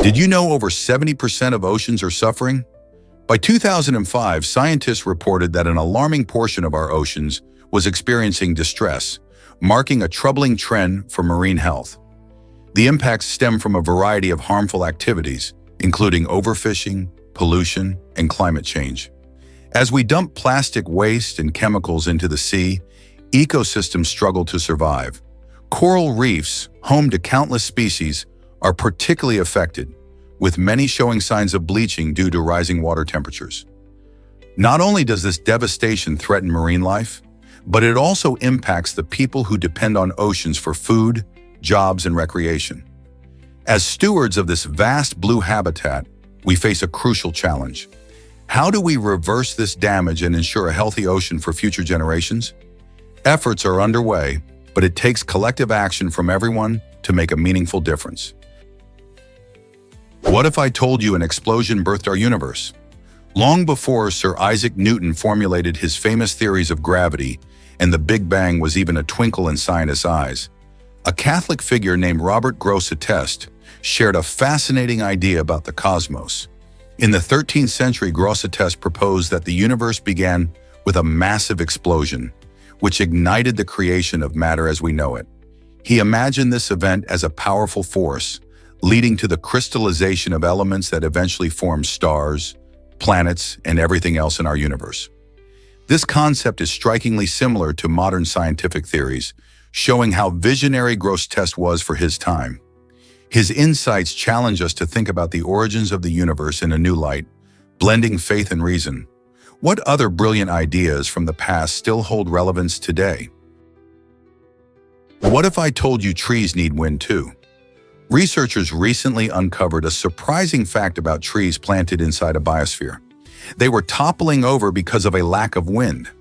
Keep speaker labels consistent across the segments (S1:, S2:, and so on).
S1: Did you know over 70% of oceans are suffering? By 2005, scientists reported that an alarming portion of our oceans was experiencing distress, marking a troubling trend for marine health. The impacts stem from a variety of harmful activities, including overfishing, pollution, and climate change. As we dump plastic waste and chemicals into the sea, ecosystems struggle to survive. Coral reefs, home to countless species, are particularly affected, with many showing signs of bleaching due to rising water temperatures. Not only does this devastation threaten marine life, but it also impacts the people who depend on oceans for food, jobs, and recreation. As stewards of this vast blue habitat, we face a crucial challenge. How do we reverse this damage and ensure a healthy ocean for future generations? Efforts are underway, but it takes collective action from everyone to make a meaningful difference. What if I told you an explosion birthed our universe? Long before Sir Isaac Newton formulated his famous theories of gravity and the Big Bang was even a twinkle in scientists' eyes, a Catholic figure named Robert Grosseteste shared a fascinating idea about the cosmos. In the 13th century, Grosseteste proposed that the universe began with a massive explosion, which ignited the creation of matter as we know it. He imagined this event as a powerful force, leading to the crystallization of elements that eventually formed stars, planets, and everything else in our universe. This concept is strikingly similar to modern scientific theories, showing how visionary Grosseteste was for his time. His insights challenge us to think about the origins of the universe in a new light, blending faith and reason. What other brilliant ideas from the past still hold relevance today? What if I told you trees need wind too? Researchers recently uncovered a surprising fact about trees planted inside a biosphere. They were toppling over because of a lack of wind.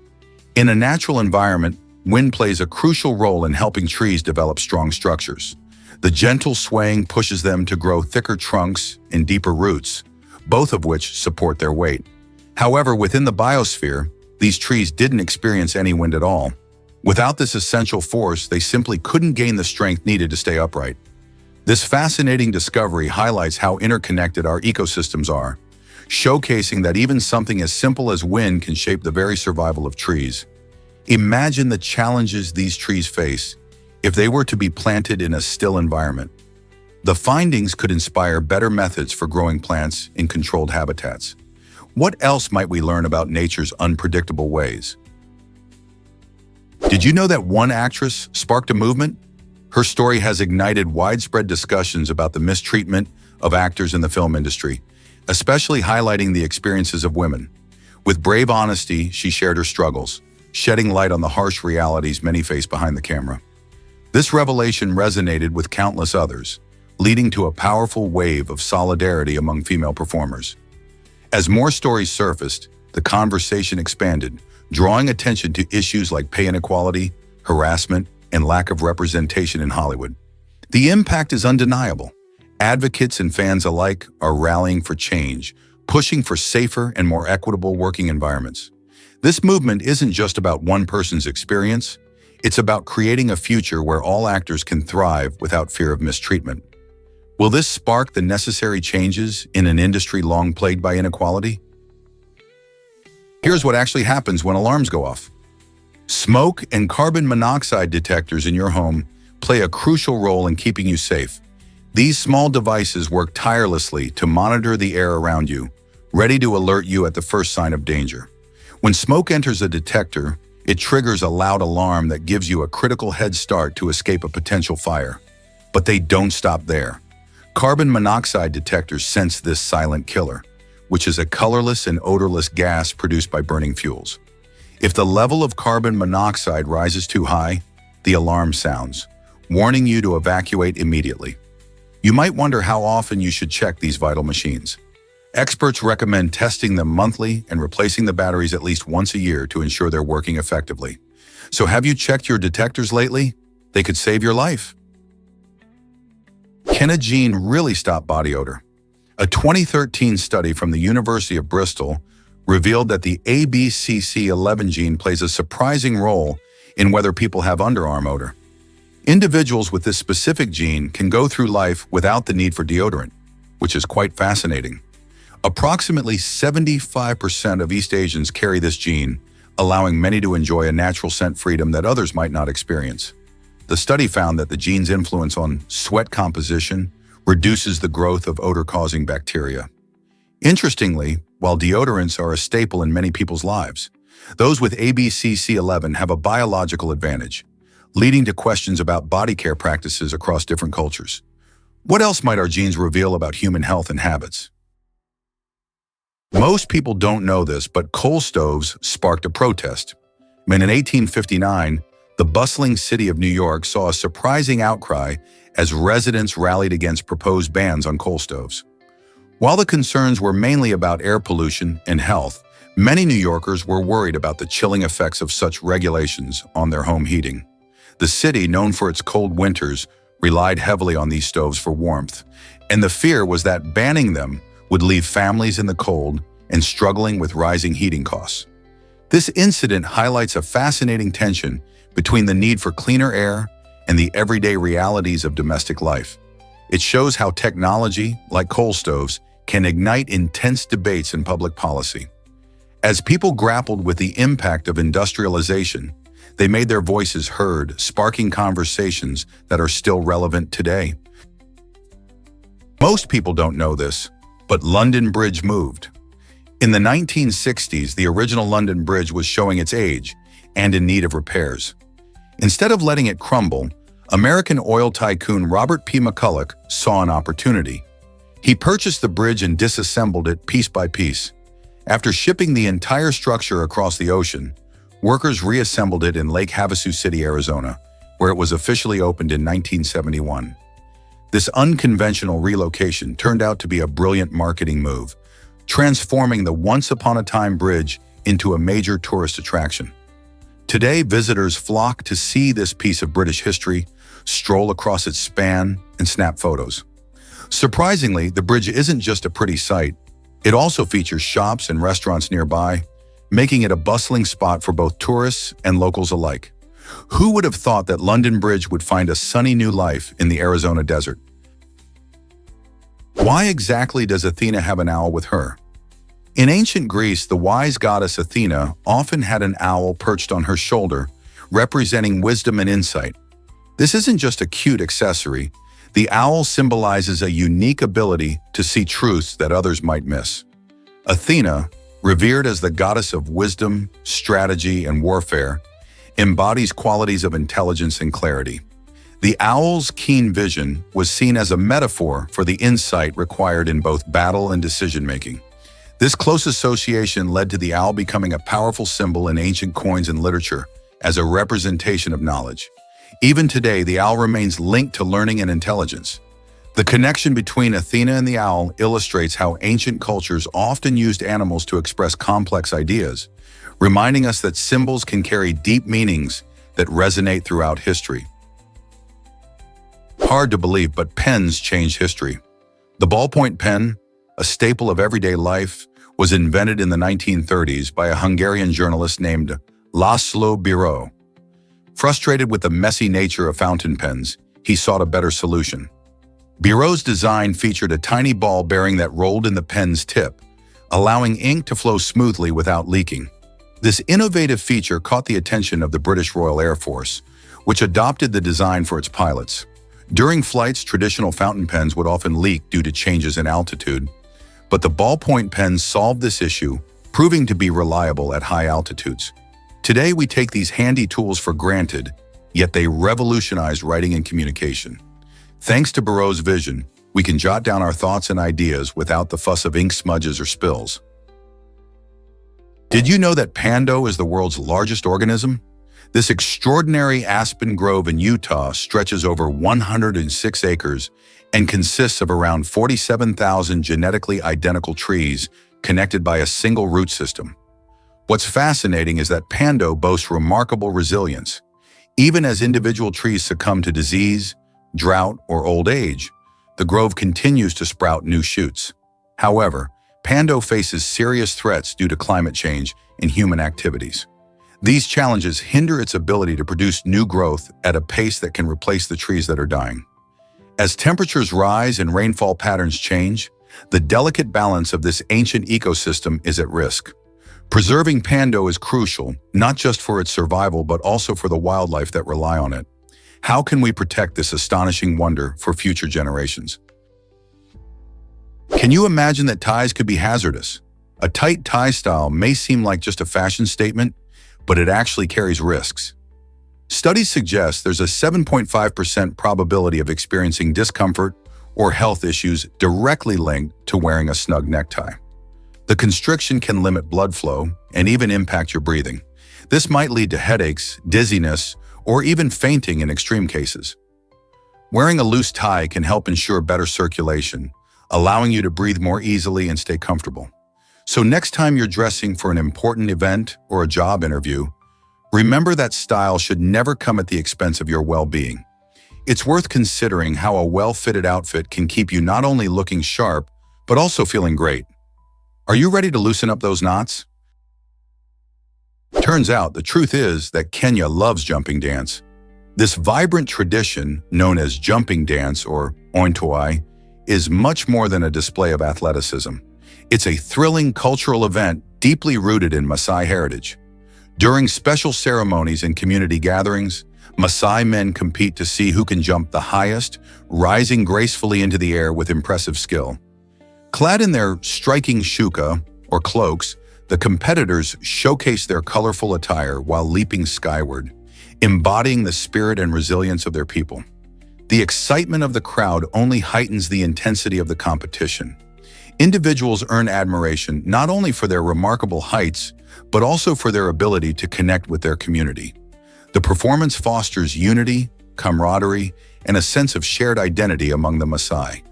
S1: In a natural environment, wind plays a crucial role in helping trees develop strong structures. The gentle swaying pushes them to grow thicker trunks and deeper roots, both of which support their weight. However, within the biosphere, these trees didn't experience any wind at all. Without this essential force, they simply couldn't gain the strength needed to stay upright. This fascinating discovery highlights how interconnected our ecosystems are, showcasing that even something as simple as wind can shape the very survival of trees. Imagine the challenges these trees face if they were to be planted in a still environment. The findings could inspire better methods for growing plants in controlled habitats. What else might we learn about nature's unpredictable ways? Did you know that one actress sparked a movement? Her story has ignited widespread discussions about the mistreatment of actors in the film industry, especially highlighting the experiences of women. With brave honesty, she shared her struggles, shedding light on the harsh realities many face behind the camera. This revelation resonated with countless others, leading to a powerful wave of solidarity among female performers. As more stories surfaced, the conversation expanded, drawing attention to issues like pay inequality, harassment, and lack of representation in Hollywood. The impact is undeniable. Advocates and fans alike are rallying for change, pushing for safer and more equitable working environments. This movement isn't just about one person's experience, it's about creating a future where all actors can thrive without fear of mistreatment. Will this spark the necessary changes in an industry long plagued by inequality? Here's what actually happens when alarms go off. Smoke and carbon monoxide detectors in your home play a crucial role in keeping you safe. These small devices work tirelessly to monitor the air around you, ready to alert you at the first sign of danger. When smoke enters a detector, it triggers a loud alarm that gives you a critical head start to escape a potential fire. But they don't stop there. Carbon monoxide detectors sense this silent killer, which is a colorless and odorless gas produced by burning fuels. If the level of carbon monoxide rises too high, the alarm sounds, warning you to evacuate immediately. You might wonder how often you should check these vital machines. Experts recommend testing them monthly and replacing the batteries at least once a year to ensure they're working effectively. So have you checked your detectors lately? They could save your life. Can a gene really stop body odor? A 2013 study from the University of Bristol revealed that the ABCC11 gene plays a surprising role in whether people have underarm odor. Individuals with this specific gene can go through life without the need for deodorant, which is quite fascinating. Approximately 75% of East Asians carry this gene, allowing many to enjoy a natural scent freedom that others might not experience. The study found that the gene's influence on sweat composition reduces the growth of odor-causing bacteria. Interestingly, while deodorants are a staple in many people's lives, those with ABCC11 have a biological advantage, leading to questions about body care practices across different cultures. What else might our genes reveal about human health and habits? Most people don't know this, but coal stoves sparked a protest. In 1859, the bustling city of New York saw a surprising outcry as residents rallied against proposed bans on coal stoves. While the concerns were mainly about air pollution and health, many New Yorkers were worried about the chilling effects of such regulations on their home heating. The city, known for its cold winters, relied heavily on these stoves for warmth, and the fear was that banning them would leave families in the cold and struggling with rising heating costs. This incident highlights a fascinating tension between the need for cleaner air and the everyday realities of domestic life. It shows how technology, like coal stoves, can ignite intense debates in public policy. As people grappled with the impact of industrialization, they made their voices heard, sparking conversations that are still relevant today. Most people don't know this, but London Bridge moved. In the 1960s, the original London Bridge was showing its age and in need of repairs. Instead of letting it crumble, American oil tycoon Robert P. McCulloch saw an opportunity. He purchased the bridge and disassembled it piece by piece. After shipping the entire structure across the ocean, workers reassembled it in Lake Havasu City, Arizona, where it was officially opened in 1971. This unconventional relocation turned out to be a brilliant marketing move, transforming the once-upon-a-time bridge into a major tourist attraction. Today, visitors flock to see this piece of British history, stroll across its span, and snap photos. Surprisingly, the bridge isn't just a pretty sight. It also features shops and restaurants nearby, making it a bustling spot for both tourists and locals alike. Who would have thought that London Bridge would find a sunny new life in the Arizona desert? Why exactly does Athena have an owl with her? In ancient Greece, the wise goddess Athena often had an owl perched on her shoulder, representing wisdom and insight. This isn't just a cute accessory. The owl symbolizes a unique ability to see truths that others might miss. Athena, revered as the goddess of wisdom, strategy, and warfare, embodies qualities of intelligence and clarity. The owl's keen vision was seen as a metaphor for the insight required in both battle and decision-making. This close association led to the owl becoming a powerful symbol in ancient coins and literature as a representation of knowledge. Even today, the owl remains linked to learning and intelligence. The connection between Athena and the owl illustrates how ancient cultures often used animals to express complex ideas, reminding us that symbols can carry deep meanings that resonate throughout history. Hard to believe, but pens change history. The ballpoint pen, a staple of everyday life, was invented in the 1930s by a Hungarian journalist named László Bíró. Frustrated with the messy nature of fountain pens, he sought a better solution. Biró's design featured a tiny ball bearing that rolled in the pen's tip, allowing ink to flow smoothly without leaking. This innovative feature caught the attention of the British Royal Air Force, which adopted the design for its pilots. During flights, traditional fountain pens would often leak due to changes in altitude, but the ballpoint pen solved this issue, proving to be reliable at high altitudes. Today, we take these handy tools for granted, yet they revolutionized writing and communication. Thanks to Biró's vision, we can jot down our thoughts and ideas without the fuss of ink smudges or spills. Did you know that Pando is the world's largest organism? This extraordinary aspen grove in Utah stretches over 106 acres and consists of around 47,000 genetically identical trees connected by a single root system. What's fascinating is that Pando boasts remarkable resilience. Even as individual trees succumb to disease, drought, or old age, the grove continues to sprout new shoots. However, Pando faces serious threats due to climate change and human activities. These challenges hinder its ability to produce new growth at a pace that can replace the trees that are dying. As temperatures rise and rainfall patterns change, the delicate balance of this ancient ecosystem is at risk. Preserving Pando is crucial, not just for its survival but also for the wildlife that rely on it. How can we protect this astonishing wonder for future generations? Can you imagine that ties could be hazardous? A tight tie style may seem like just a fashion statement, but it actually carries risks. Studies suggest there's a 7.5% probability of experiencing discomfort or health issues directly linked to wearing a snug necktie. The constriction can limit blood flow and even impact your breathing. This might lead to headaches, dizziness, or even fainting in extreme cases. Wearing a loose tie can help ensure better circulation, allowing you to breathe more easily and stay comfortable. So next time you're dressing for an important event or a job interview, remember that style should never come at the expense of your well-being. It's worth considering how a well-fitted outfit can keep you not only looking sharp, but also feeling great. Are you ready to loosen up those knots? Turns out the truth is that Kenya loves jumping dance. This vibrant tradition, known as jumping dance or Ointoi, is much more than a display of athleticism. It's a thrilling cultural event deeply rooted in Maasai heritage. During special ceremonies and community gatherings, Maasai men compete to see who can jump the highest, rising gracefully into the air with impressive skill. Clad in their striking shuka, or cloaks, the competitors showcase their colorful attire while leaping skyward, embodying the spirit and resilience of their people. The excitement of the crowd only heightens the intensity of the competition. Individuals earn admiration not only for their remarkable heights, but also for their ability to connect with their community. The performance fosters unity, camaraderie, and a sense of shared identity among the Maasai.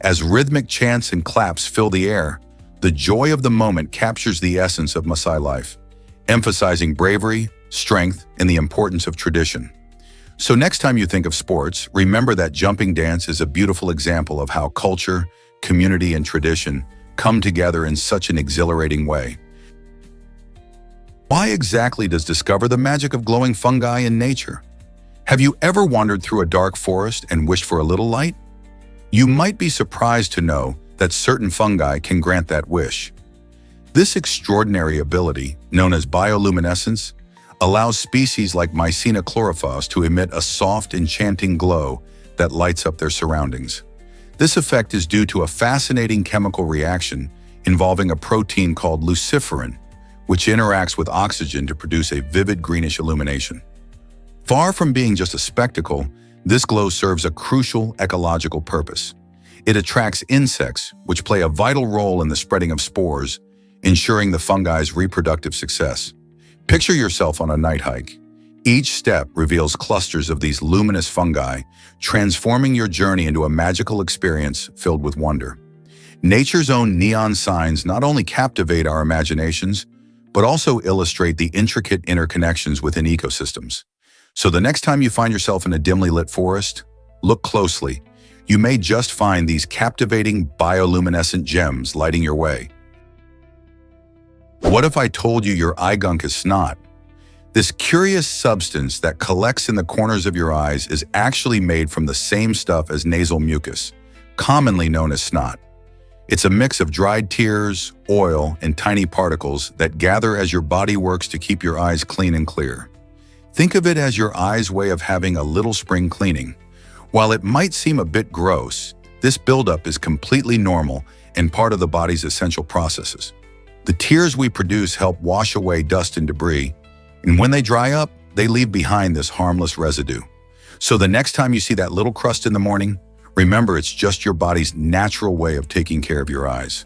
S1: As rhythmic chants and claps fill the air, the joy of the moment captures the essence of Maasai life, emphasizing bravery, strength, and the importance of tradition. So next time you think of sports, remember that jumping dance is a beautiful example of how culture, community, and tradition come together in such an exhilarating way. Why exactly does discover the magic of glowing fungi in nature? Have you ever wandered through a dark forest and wished for a little light? You might be surprised to know that certain fungi can grant that wish. This extraordinary ability, known as bioluminescence, allows species like Mycena chlorophyll to emit a soft, enchanting glow that lights up their surroundings. This effect is due to a fascinating chemical reaction involving a protein called luciferin, which interacts with oxygen to produce a vivid greenish illumination. Far from being just a spectacle, this glow serves a crucial ecological purpose. It attracts insects, which play a vital role in the spreading of spores, ensuring the fungi's reproductive success. Picture yourself on a night hike. Each step reveals clusters of these luminous fungi, transforming your journey into a magical experience filled with wonder. Nature's own neon signs not only captivate our imaginations, but also illustrate the intricate interconnections within ecosystems. So the next time you find yourself in a dimly lit forest, look closely. You may just find these captivating bioluminescent gems lighting your way. What if I told you your eye gunk is snot? This curious substance that collects in the corners of your eyes is actually made from the same stuff as nasal mucus, commonly known as snot. It's a mix of dried tears, oil, and tiny particles that gather as your body works to keep your eyes clean and clear. Think of it as your eye's way of having a little spring cleaning. While it might seem a bit gross, this buildup is completely normal and part of the body's essential processes. The tears we produce help wash away dust and debris, and when they dry up, they leave behind this harmless residue. So the next time you see that little crust in the morning, remember it's just your body's natural way of taking care of your eyes.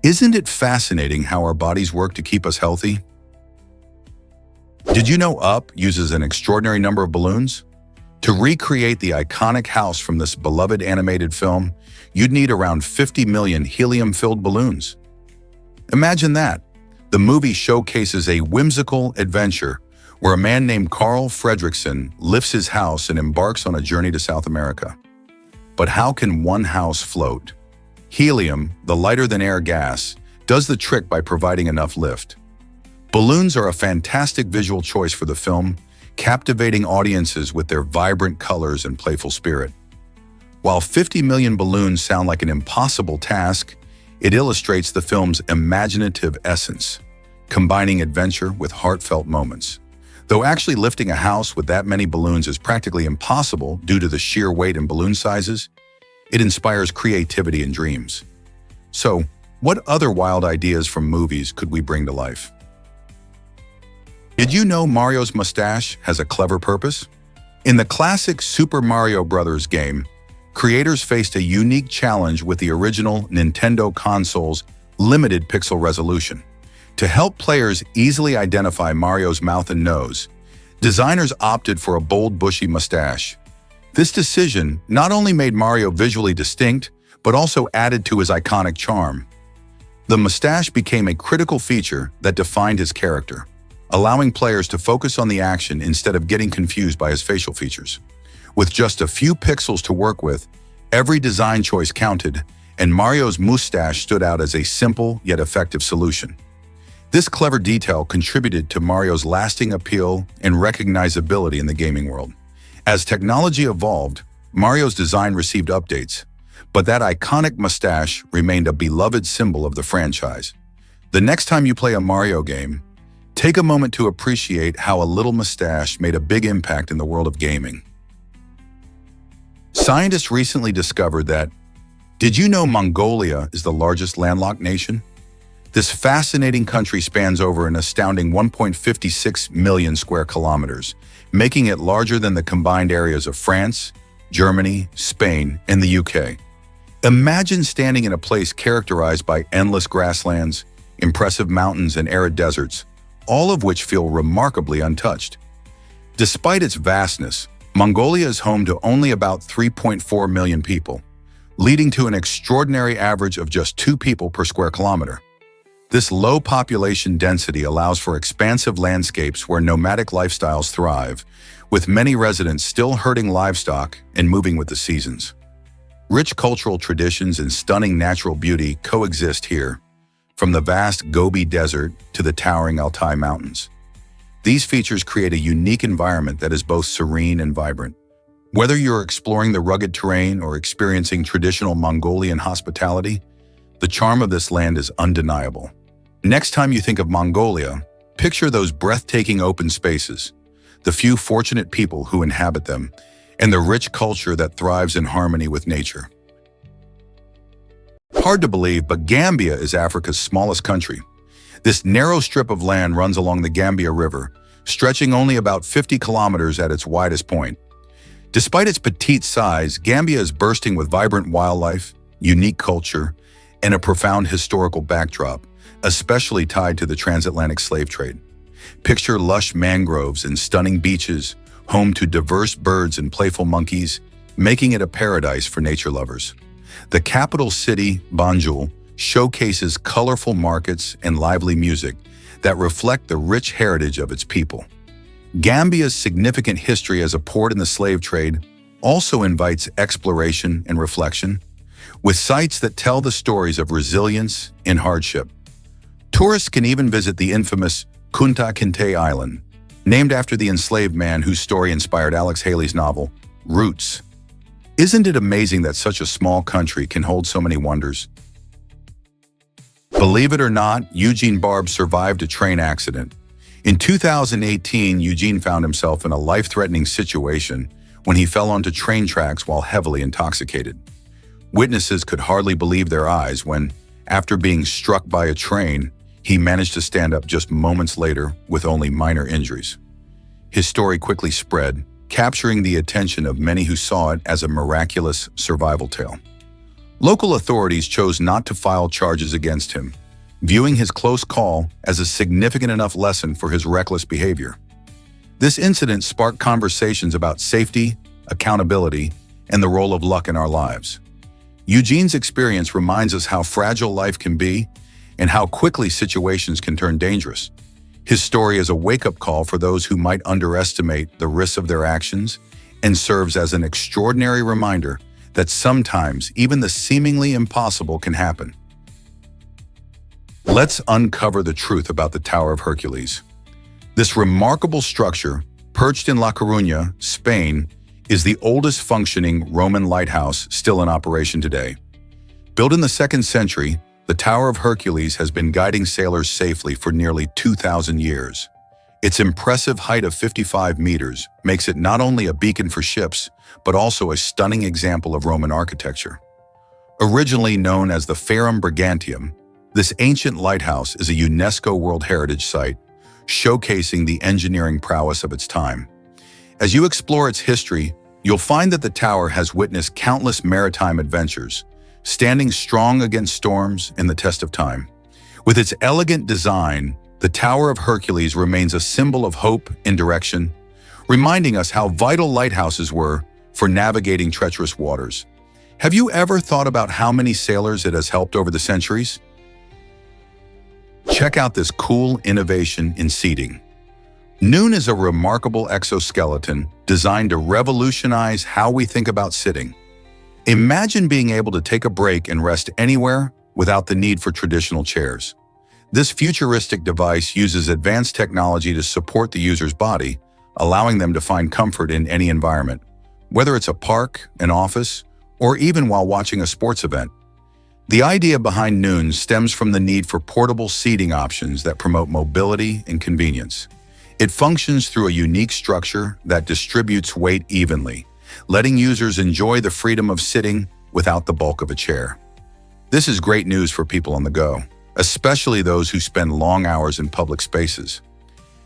S1: Isn't it fascinating how our bodies work to keep us healthy? Did you know Up uses an extraordinary number of balloons? To recreate the iconic house from this beloved animated film, you'd need around 50 million helium-filled balloons. Imagine that. The movie showcases a whimsical adventure where a man named Carl Fredrickson lifts his house and embarks on a journey to South America. But how can one house float? Helium, the lighter-than-air gas, does the trick by providing enough lift. Balloons are a fantastic visual choice for the film, captivating audiences with their vibrant colors and playful spirit. While 50 million balloons sound like an impossible task, it illustrates the film's imaginative essence, combining adventure with heartfelt moments. Though actually lifting a house with that many balloons is practically impossible due to the sheer weight and balloon sizes, it inspires creativity and dreams. So, what other wild ideas from movies could we bring to life? Did you know Mario's mustache has a clever purpose? In the classic Super Mario Bros. Game, creators faced a unique challenge with the original Nintendo console's limited pixel resolution. To help players easily identify Mario's mouth and nose, designers opted for a bold, bushy mustache. This decision not only made Mario visually distinct, but also added to his iconic charm. The mustache became a critical feature that defined his character, allowing players to focus on the action instead of getting confused by his facial features. With just a few pixels to work with, every design choice counted, and Mario's mustache stood out as a simple yet effective solution. This clever detail contributed to Mario's lasting appeal and recognizability in the gaming world. As technology evolved, Mario's design received updates, but that iconic mustache remained a beloved symbol of the franchise. The next time you play a Mario game, take a moment to appreciate how a little mustache made a big impact in the world of gaming. Scientists recently discovered that, did you know Mongolia is the largest landlocked nation? This fascinating country spans over an astounding 1.56 million square kilometers, making it larger than the combined areas of France, Germany, Spain, and the UK. Imagine standing in a place characterized by endless grasslands, impressive mountains, and arid deserts, all of which feel remarkably untouched. Despite its vastness, Mongolia is home to only about 3.4 million people, leading to an extraordinary average of just 2 people per square kilometer. This low population density allows for expansive landscapes where nomadic lifestyles thrive, with many residents still herding livestock and moving with the seasons. Rich cultural traditions and stunning natural beauty coexist here, from the vast Gobi Desert to the towering Altai Mountains. These features create a unique environment that is both serene and vibrant. Whether you're exploring the rugged terrain or experiencing traditional Mongolian hospitality, the charm of this land is undeniable. Next time you think of Mongolia, picture those breathtaking open spaces, the few fortunate people who inhabit them, and the rich culture that thrives in harmony with nature. Hard to believe, but Gambia is Africa's smallest country. This narrow strip of land runs along the Gambia River, stretching only about 50 kilometers at its widest point. Despite its petite size, Gambia is bursting with vibrant wildlife, unique culture, and a profound historical backdrop, especially tied to the transatlantic slave trade. Picture lush mangroves and stunning beaches, home to diverse birds and playful monkeys, making it a paradise for nature lovers. The capital city, Banjul, showcases colorful markets and lively music that reflect the rich heritage of its people. Gambia's significant history as a port in the slave trade also invites exploration and reflection, with sites that tell the stories of resilience and hardship. Tourists can even visit the infamous Kunta Kinte Island, named after the enslaved man whose story inspired Alex Haley's novel, Roots. Isn't it amazing that such a small country can hold so many wonders? Believe it or not, Eugene Barb survived a train accident. In 2018, Eugene found himself in a life-threatening situation when he fell onto train tracks while heavily intoxicated. Witnesses could hardly believe their eyes when, after being struck by a train, he managed to stand up just moments later with only minor injuries. His story quickly spread, capturing the attention of many who saw it as a miraculous survival tale. Local authorities chose not to file charges against him, viewing his close call as a significant enough lesson for his reckless behavior. This incident sparked conversations about safety, accountability, and the role of luck in our lives. Eugene's experience reminds us how fragile life can be and how quickly situations can turn dangerous. His story is a wake-up call for those who might underestimate the risks of their actions and serves as an extraordinary reminder that sometimes even the seemingly impossible can happen. Let's uncover the truth about the Tower of Hercules. This remarkable structure, perched in La Coruña, Spain, is the oldest functioning Roman lighthouse still in operation today. Built in the 2nd century, the Tower of Hercules has been guiding sailors safely for nearly 2,000 years. Its impressive height of 55 meters makes it not only a beacon for ships, but also a stunning example of Roman architecture. Originally known as the Forum Brigantium, this ancient lighthouse is a UNESCO World Heritage Site, showcasing the engineering prowess of its time. As you explore its history, you'll find that the tower has witnessed countless maritime adventures, standing strong against storms and the test of time. With its elegant design, the Tower of Hercules remains a symbol of hope and direction, reminding us how vital lighthouses were for navigating treacherous waters. Have you ever thought about how many sailors it has helped over the centuries? Check out this cool innovation in seating. Noon is a remarkable exoskeleton designed to revolutionize how we think about sitting. Imagine being able to take a break and rest anywhere without the need for traditional chairs. This futuristic device uses advanced technology to support the user's body, allowing them to find comfort in any environment, whether it's a park, an office, or even while watching a sports event. The idea behind Noon stems from the need for portable seating options that promote mobility and convenience. It functions through a unique structure that distributes weight evenly, letting users enjoy the freedom of sitting without the bulk of a chair. This is great news for people on the go, especially those who spend long hours in public spaces.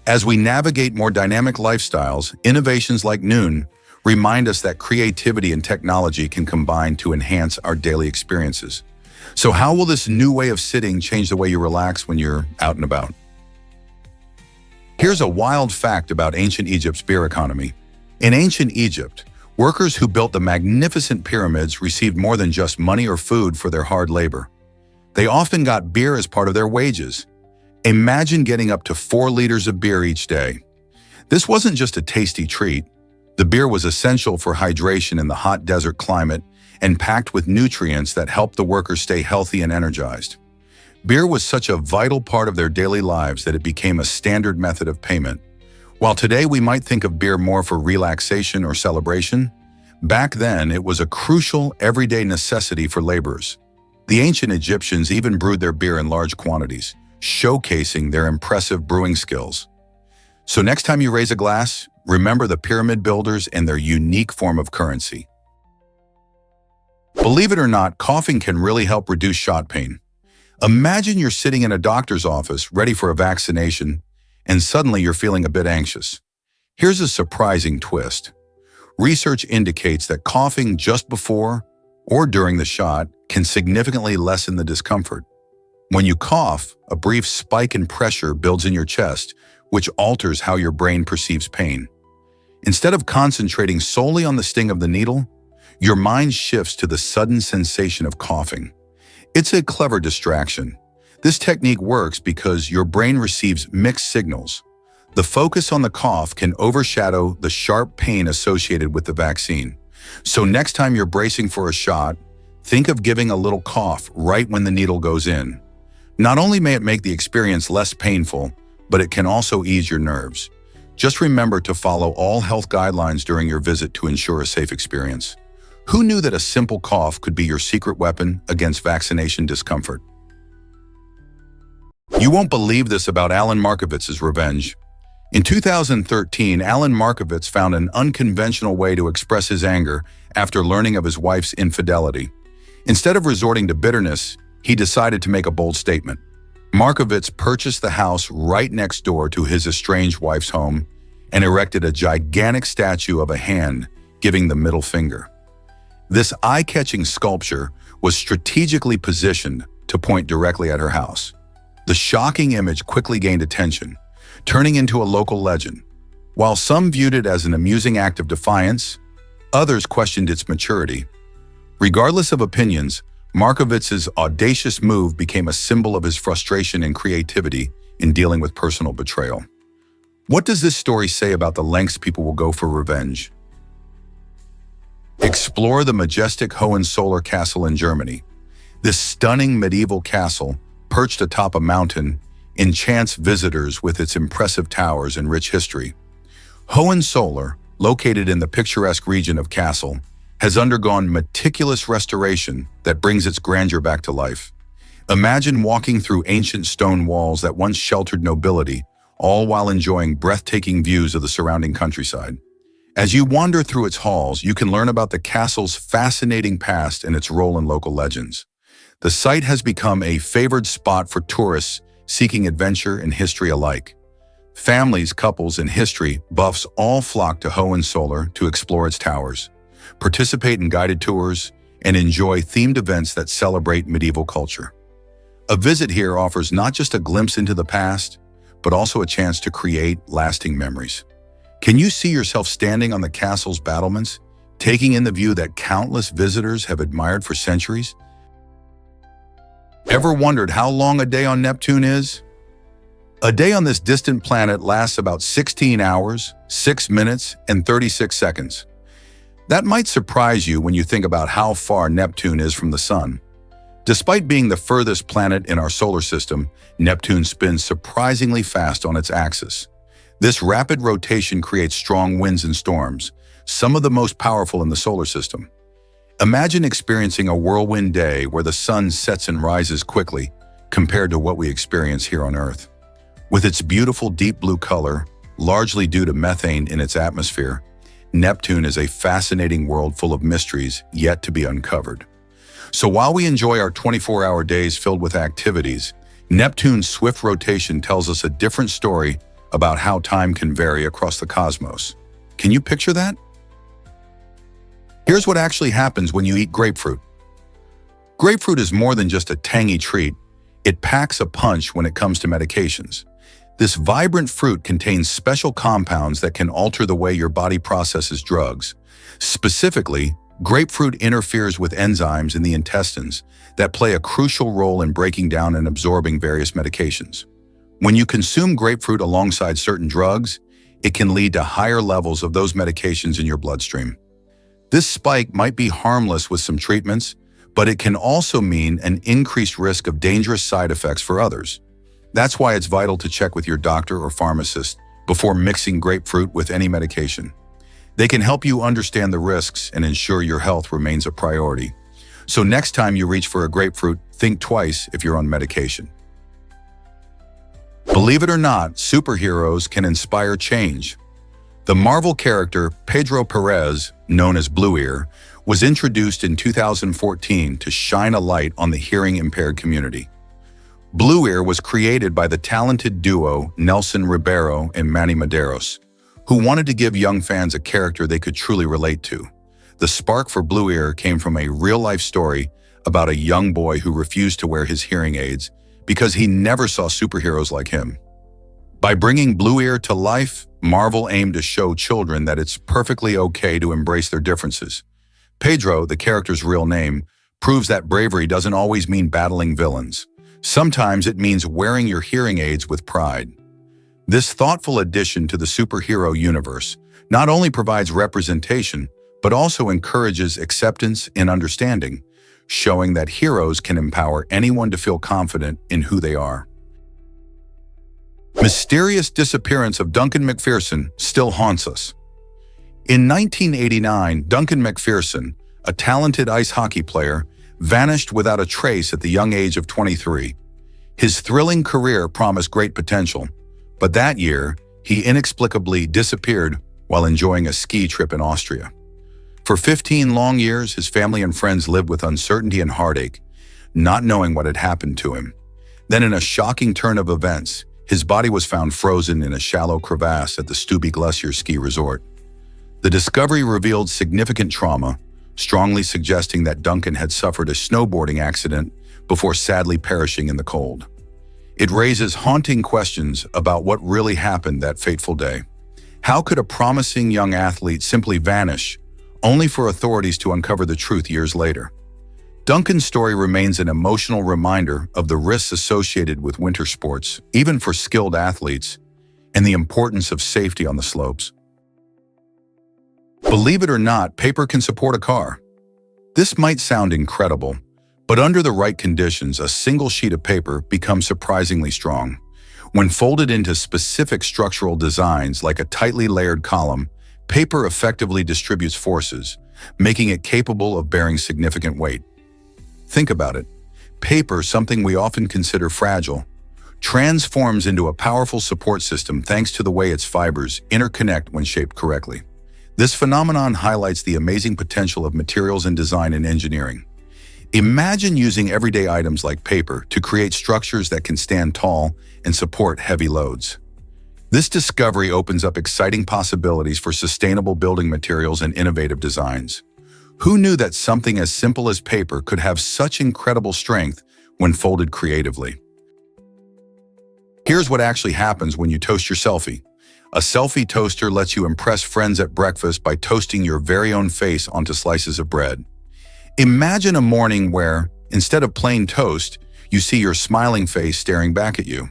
S1: As we navigate more dynamic lifestyles, innovations like Noon remind us that creativity and technology can combine to enhance our daily experiences. So how will this new way of sitting change the way you relax when you're out and about? Here's a wild fact about ancient Egypt's beer economy. In ancient Egypt, workers who built the magnificent pyramids received more than just money or food for their hard labor. They often got beer as part of their wages. Imagine getting up to 4 liters of beer each day. This wasn't just a tasty treat. The beer was essential for hydration in the hot desert climate and packed with nutrients that helped the workers stay healthy and energized. Beer was such a vital part of their daily lives that it became a standard method of payment. While today we might think of beer more for relaxation or celebration, back then it was a crucial, everyday necessity for laborers. The ancient Egyptians even brewed their beer in large quantities, showcasing their impressive brewing skills. So next time you raise a glass, remember the pyramid builders and their unique form of currency. Believe it or not, coughing can really help reduce shot pain. Imagine you're sitting in a doctor's office ready for a vaccination, and suddenly you're feeling a bit anxious. Here's a surprising twist. Research indicates that coughing just before or during the shot can significantly lessen the discomfort. When you cough, a brief spike in pressure builds in your chest, which alters how your brain perceives pain. Instead of concentrating solely on the sting of the needle, your mind shifts to the sudden sensation of coughing. It's a clever distraction. This technique works because your brain receives mixed signals. The focus on the cough can overshadow the sharp pain associated with the vaccine. So next time you're bracing for a shot, think of giving a little cough right when the needle goes in. Not only may it make the experience less painful, but it can also ease your nerves. Just remember to follow all health guidelines during your visit to ensure a safe experience. Who knew that a simple cough could be your secret weapon against vaccination discomfort? You won't believe this about Alan Markowitz's revenge. In 2013, Alan Markowitz found an unconventional way to express his anger after learning of his wife's infidelity. Instead of resorting to bitterness, he decided to make a bold statement. Markowitz purchased the house right next door to his estranged wife's home and erected a gigantic statue of a hand giving the middle finger. This eye-catching sculpture was strategically positioned to point directly at her house. The shocking image quickly gained attention, turning into a local legend. While some viewed it as an amusing act of defiance, others questioned its maturity. Regardless of opinions, Markowitz's audacious move became a symbol of his frustration and creativity in dealing with personal betrayal. What does this story say about the lengths people will go for revenge? Explore the majestic Hohenzollern Castle in Germany. This stunning medieval castle, perched atop a mountain, enchants visitors with its impressive towers and rich history. Hohenzollern, located in the picturesque region of Kassel, has undergone meticulous restoration that brings its grandeur back to life. Imagine walking through ancient stone walls that once sheltered nobility, all while enjoying breathtaking views of the surrounding countryside. As you wander through its halls, you can learn about the castle's fascinating past and its role in local legends. The site has become a favored spot for tourists seeking adventure and history alike. Families, couples, and history buffs all flock to Hohenzollern to explore its towers, participate in guided tours, and enjoy themed events that celebrate medieval culture. A visit here offers not just a glimpse into the past, but also a chance to create lasting memories. Can you see yourself standing on the castle's battlements, taking in the view that countless visitors have admired for centuries? Ever wondered how long a day on Neptune is? A day on this distant planet lasts about 16 hours, 6 minutes, and 36 seconds. That might surprise you when you think about how far Neptune is from the Sun. Despite being the furthest planet in our solar system, Neptune spins surprisingly fast on its axis. This rapid rotation creates strong winds and storms, some of the most powerful in the solar system. Imagine experiencing a whirlwind day where the sun sets and rises quickly compared to what we experience here on Earth. With its beautiful deep blue color, largely due to methane in its atmosphere, Neptune is a fascinating world full of mysteries yet to be uncovered. So while we enjoy our 24-hour days filled with activities, Neptune's swift rotation tells us a different story about how time can vary across the cosmos. Can you picture that? Here's what actually happens when you eat grapefruit. Grapefruit is more than just a tangy treat. It packs a punch when it comes to medications. This vibrant fruit contains special compounds that can alter the way your body processes drugs. Specifically, grapefruit interferes with enzymes in the intestines that play a crucial role in breaking down and absorbing various medications. When you consume grapefruit alongside certain drugs, it can lead to higher levels of those medications in your bloodstream. This spike might be harmless with some treatments, but it can also mean an increased risk of dangerous side effects for others. That's why it's vital to check with your doctor or pharmacist before mixing grapefruit with any medication. They can help you understand the risks and ensure your health remains a priority. So next time you reach for a grapefruit, think twice if you're on medication. Believe it or not, superheroes can inspire change. The Marvel character Pedro Perez, known as Blue Ear, was introduced in 2014 to shine a light on the hearing-impaired community. Blue Ear was created by the talented duo Nelson Ribeiro and Manny Medeiros, who wanted to give young fans a character they could truly relate to. The spark for Blue Ear came from a real-life story about a young boy who refused to wear his hearing aids because he never saw superheroes like him. By bringing Blue Ear to life, Marvel aimed to show children that it's perfectly okay to embrace their differences. Pedro, the character's real name, proves that bravery doesn't always mean battling villains. Sometimes it means wearing your hearing aids with pride. This thoughtful addition to the superhero universe not only provides representation, but also encourages acceptance and understanding, showing that heroes can empower anyone to feel confident in who they are. Mysterious disappearance of Duncan McPherson still haunts us. In 1989, Duncan McPherson, a talented ice hockey player, vanished without a trace at the young age of 23. His thrilling career promised great potential, but that year, he inexplicably disappeared while enjoying a ski trip in Austria. For 15 long years, his family and friends lived with uncertainty and heartache, not knowing what had happened to him. Then, in a shocking turn of events, his body was found frozen in a shallow crevasse at the Stubbe Glacier ski resort. The discovery revealed significant trauma, strongly suggesting that Duncan had suffered a snowboarding accident before sadly perishing in the cold. It raises haunting questions about what really happened that fateful day. How could a promising young athlete simply vanish, only for authorities to uncover the truth years later? Duncan's story remains an emotional reminder of the risks associated with winter sports, even for skilled athletes, and the importance of safety on the slopes. Believe it or not, paper can support a car. This might sound incredible, but under the right conditions, a single sheet of paper becomes surprisingly strong. When folded into specific structural designs like a tightly layered column, Paper effectively distributes forces, making it capable of bearing significant weight. Think about it. Paper, something we often consider fragile, transforms into a powerful support system thanks to the way its fibers interconnect when shaped correctly. This phenomenon highlights the amazing potential of materials in design and engineering. Imagine using everyday items like paper to create structures that can stand tall and support heavy loads. This discovery opens up exciting possibilities for sustainable building materials and innovative designs. Who knew that something as simple as paper could have such incredible strength when folded creatively? Here's what actually happens when you toast your selfie. A selfie toaster lets you impress friends at breakfast by toasting your very own face onto slices of bread. Imagine a morning where, instead of plain toast, you see your smiling face staring back at you.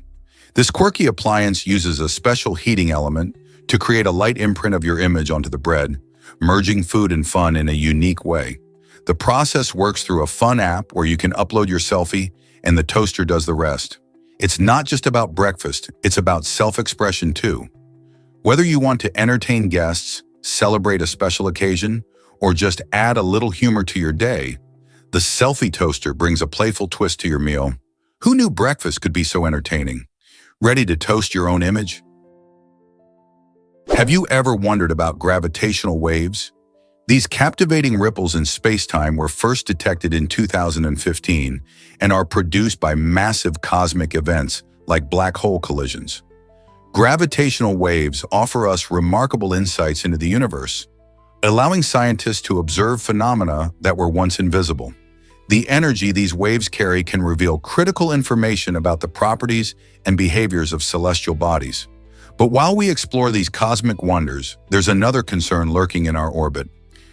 S1: This quirky appliance uses a special heating element to create a light imprint of your image onto the bread, merging food and fun in a unique way. The process works through a fun app where you can upload your selfie and the toaster does the rest. It's not just about breakfast, it's about self-expression too. Whether you want to entertain guests, celebrate a special occasion, or just add a little humor to your day, the selfie toaster brings a playful twist to your meal. Who knew breakfast could be so entertaining? Ready to toast your own image? Have you ever wondered about gravitational waves? These captivating ripples in space-time were first detected in 2015 and are produced by massive cosmic events like black hole collisions. Gravitational waves offer us remarkable insights into the universe, allowing scientists to observe phenomena that were once invisible. The energy these waves carry can reveal critical information about the properties and behaviors of celestial bodies. But while we explore these cosmic wonders, there's another concern lurking in our orbit.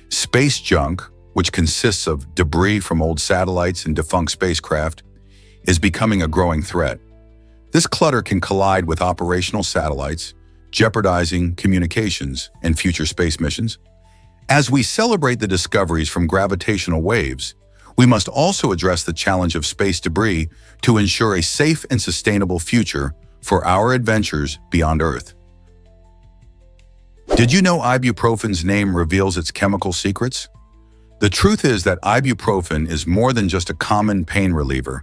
S1: Space junk, which consists of debris from old satellites and defunct spacecraft, is becoming a growing threat. This clutter can collide with operational satellites, jeopardizing communications and future space missions. As we celebrate the discoveries from gravitational waves, we must also address the challenge of space debris to ensure a safe and sustainable future for our adventures beyond Earth. Did you know ibuprofen's name reveals its chemical secrets? The truth is that ibuprofen is more than just a common pain reliever.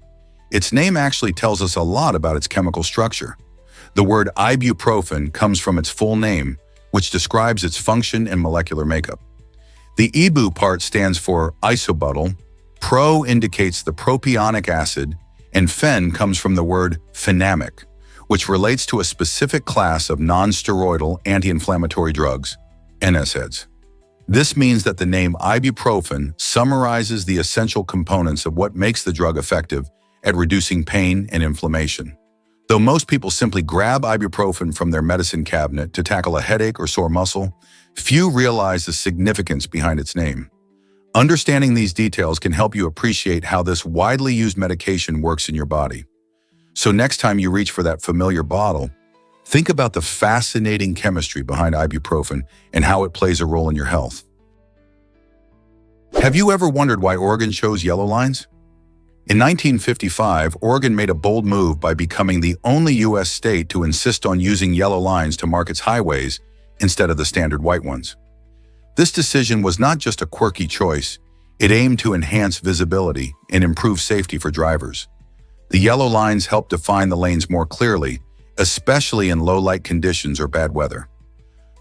S1: Its name actually tells us a lot about its chemical structure. The word ibuprofen comes from its full name, which describes its function and molecular makeup. The ibu part stands for isobutyl, pro indicates the propionic acid, and fen comes from the word phenamic, which relates to a specific class of non-steroidal anti-inflammatory drugs, NSAIDs. This means that the name ibuprofen summarizes the essential components of what makes the drug effective at reducing pain and inflammation. Though most people simply grab ibuprofen from their medicine cabinet to tackle a headache or sore muscle, few realize the significance behind its name. Understanding these details can help you appreciate how this widely used medication works in your body. So next time you reach for that familiar bottle, think about the fascinating chemistry behind ibuprofen and how it plays a role in your health. Have you ever wondered why Oregon chose yellow lines? In 1955, Oregon made a bold move by becoming the only U.S. state to insist on using yellow lines to mark its highways instead of the standard white ones. This decision was not just a quirky choice, it aimed to enhance visibility and improve safety for drivers. The yellow lines help define the lanes more clearly, especially in low-light conditions or bad weather.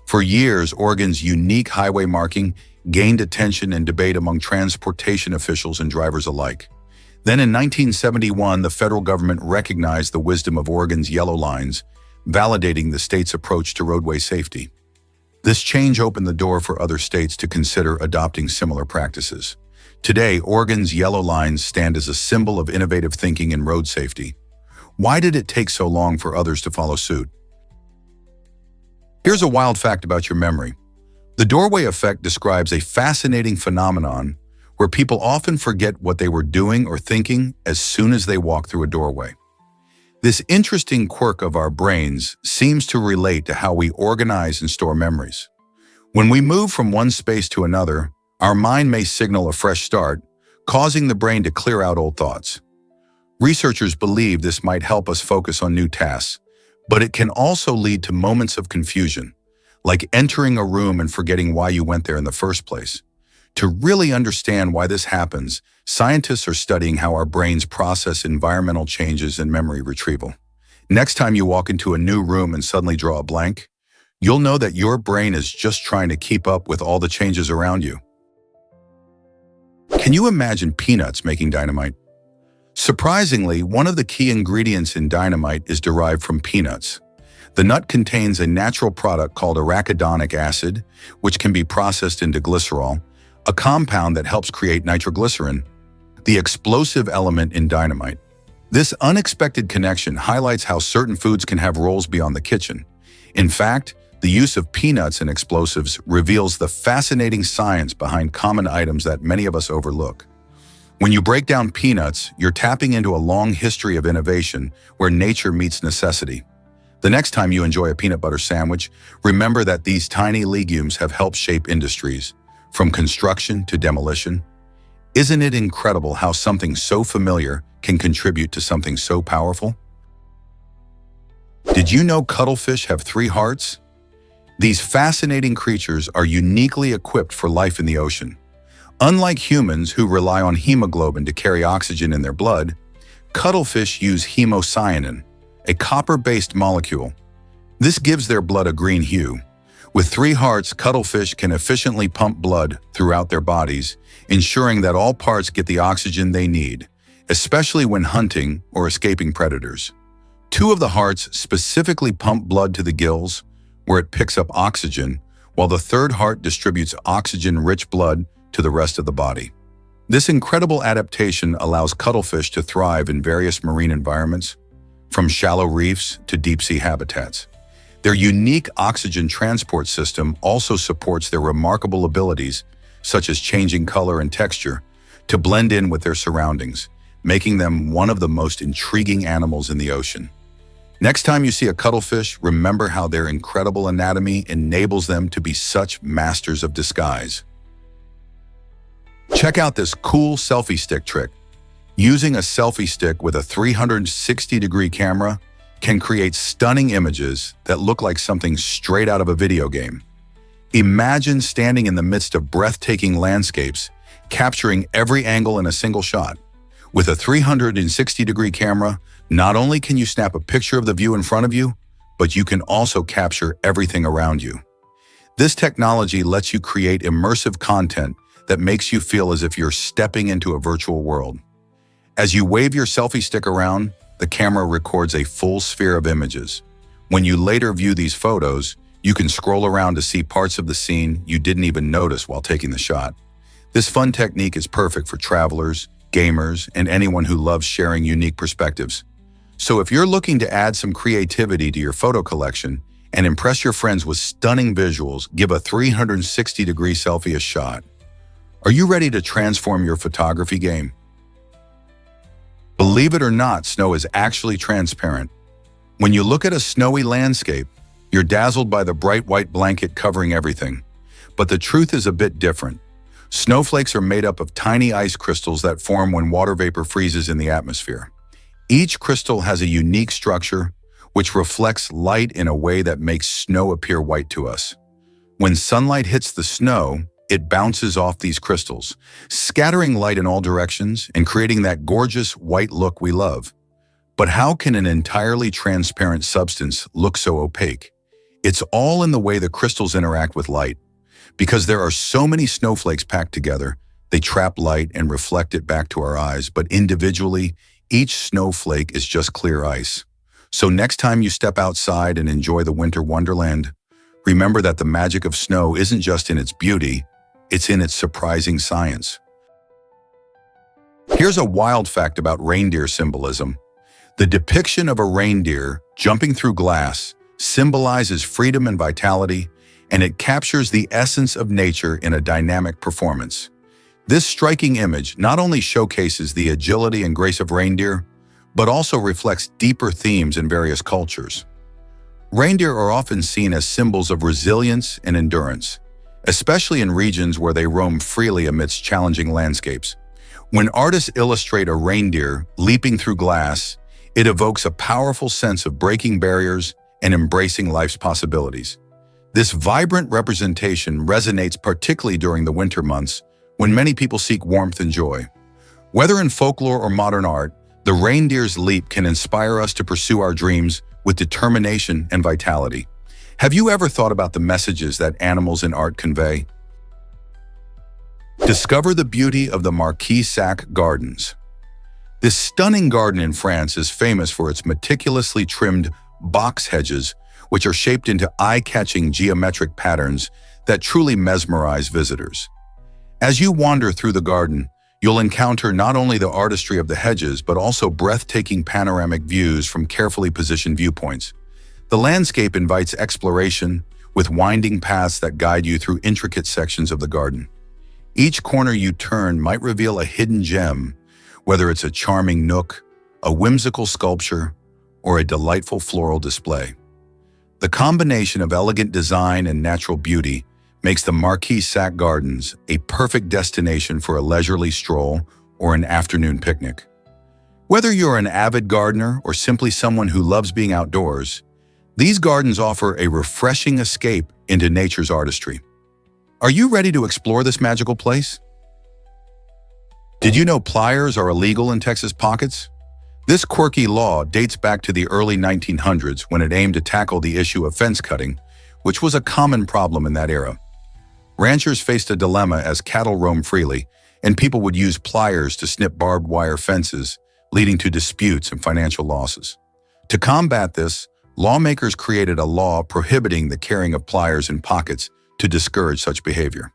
S1: For years, Oregon's unique highway marking gained attention and debate among transportation officials and drivers alike. Then in 1971, the federal government recognized the wisdom of Oregon's yellow lines, validating the state's approach to roadway safety. This change opened the door for other states to consider adopting similar practices. Today, Oregon's yellow lines stand as a symbol of innovative thinking in road safety. Why did it take so long for others to follow suit? Here's a wild fact about your memory. The doorway effect describes a fascinating phenomenon where people often forget what they were doing or thinking as soon as they walk through a doorway. This interesting quirk of our brains seems to relate to how we organize and store memories. When we move from one space to another, our mind may signal a fresh start, causing the brain to clear out old thoughts. Researchers believe this might help us focus on new tasks, but it can also lead to moments of confusion, like entering a room and forgetting why you went there in the first place. To really understand why this happens, scientists are studying how our brains process environmental changes and memory retrieval. Next time you walk into a new room and suddenly draw a blank, you'll know that your brain is just trying to keep up with all the changes around you. Can you imagine peanuts making dynamite? Surprisingly, one of the key ingredients in dynamite is derived from peanuts. The nut contains a natural product called arachidonic acid, which can be processed into glycerol, a compound that helps create nitroglycerin, the explosive element in dynamite. This unexpected connection highlights how certain foods can have roles beyond the kitchen. In fact, the use of peanuts in explosives reveals the fascinating science behind common items that many of us overlook. When you break down peanuts, you're tapping into a long history of innovation where nature meets necessity. The next time you enjoy a peanut butter sandwich, remember that these tiny legumes have helped shape industries, from construction to demolition. Isn't it incredible how something so familiar can contribute to something so powerful? Did you know cuttlefish have 3 hearts? These fascinating creatures are uniquely equipped for life in the ocean. Unlike humans who rely on hemoglobin to carry oxygen in their blood, cuttlefish use hemocyanin, a copper-based molecule. This gives their blood a green hue. With 3 hearts, cuttlefish can efficiently pump blood throughout their bodies, ensuring that all parts get the oxygen they need, especially when hunting or escaping predators. 2 of the hearts specifically pump blood to the gills, where it picks up oxygen, while the 3rd heart distributes oxygen-rich blood to the rest of the body. This incredible adaptation allows cuttlefish to thrive in various marine environments, from shallow reefs to deep-sea habitats. Their unique oxygen transport system also supports their remarkable abilities, such as changing color and texture, to blend in with their surroundings, making them one of the most intriguing animals in the ocean. Next time you see a cuttlefish, remember how their incredible anatomy enables them to be such masters of disguise. Check out this cool selfie stick trick. Using a selfie stick with a 360-degree camera can create stunning images that look like something straight out of a video game. Imagine standing in the midst of breathtaking landscapes, capturing every angle in a single shot. With a 360-degree camera, not only can you snap a picture of the view in front of you, but you can also capture everything around you. This technology lets you create immersive content that makes you feel as if you're stepping into a virtual world. As you wave your selfie stick around, the camera records a full sphere of images. When you later view these photos, you can scroll around to see parts of the scene you didn't even notice while taking the shot. This fun technique is perfect for travelers, gamers, and anyone who loves sharing unique perspectives. So if you're looking to add some creativity to your photo collection and impress your friends with stunning visuals, give a 360-degree selfie a shot. Are you ready to transform your photography game? Believe it or not, snow is actually transparent. When you look at a snowy landscape, you're dazzled by the bright white blanket covering everything. But the truth is a bit different. Snowflakes are made up of tiny ice crystals that form when water vapor freezes in the atmosphere. Each crystal has a unique structure, which reflects light in a way that makes snow appear white to us. When sunlight hits the snow, it bounces off these crystals, scattering light in all directions and creating that gorgeous white look we love. But how can an entirely transparent substance look so opaque? It's all in the way the crystals interact with light. Because there are so many snowflakes packed together, they trap light and reflect it back to our eyes, but individually, each snowflake is just clear ice. So next time you step outside and enjoy the winter wonderland, remember that the magic of snow isn't just in its beauty, it's in its surprising science. Here's a wild fact about reindeer symbolism. The depiction of a reindeer jumping through glass symbolizes freedom and vitality, and it captures the essence of nature in a dynamic performance. This striking image not only showcases the agility and grace of reindeer, but also reflects deeper themes in various cultures. Reindeer are often seen as symbols of resilience and endurance, especially in regions where they roam freely amidst challenging landscapes. When artists illustrate a reindeer leaping through glass, it evokes a powerful sense of breaking barriers and embracing life's possibilities. This vibrant representation resonates particularly during the winter months when many people seek warmth and joy. Whether in folklore or modern art, the reindeer's leap can inspire us to pursue our dreams with determination and vitality. Have you ever thought about the messages that animals in art convey? Discover the beauty of the Marquis-Sac Gardens. This stunning garden in France is famous for its meticulously trimmed box hedges, which are shaped into eye-catching geometric patterns that truly mesmerize visitors. As you wander through the garden, you'll encounter not only the artistry of the hedges, but also breathtaking panoramic views from carefully positioned viewpoints. The landscape invites exploration, with winding paths that guide you through intricate sections of the garden. Each corner you turn might reveal a hidden gem, whether it's a charming nook, a whimsical sculpture, or a delightful floral display. The combination of elegant design and natural beauty makes the Marquis-Sac Gardens a perfect destination for a leisurely stroll or an afternoon picnic. Whether you're an avid gardener or simply someone who loves being outdoors, these gardens offer a refreshing escape into nature's artistry. Are you ready to explore this magical place? Did you know pliers are illegal in Texas pockets? This quirky law dates back to the early 1900s when it aimed to tackle the issue of fence cutting, which was a common problem in that era. Ranchers faced a dilemma as cattle roamed freely, and people would use pliers to snip barbed wire fences, leading to disputes and financial losses. To combat this, lawmakers created a law prohibiting the carrying of pliers in pockets to discourage such behavior.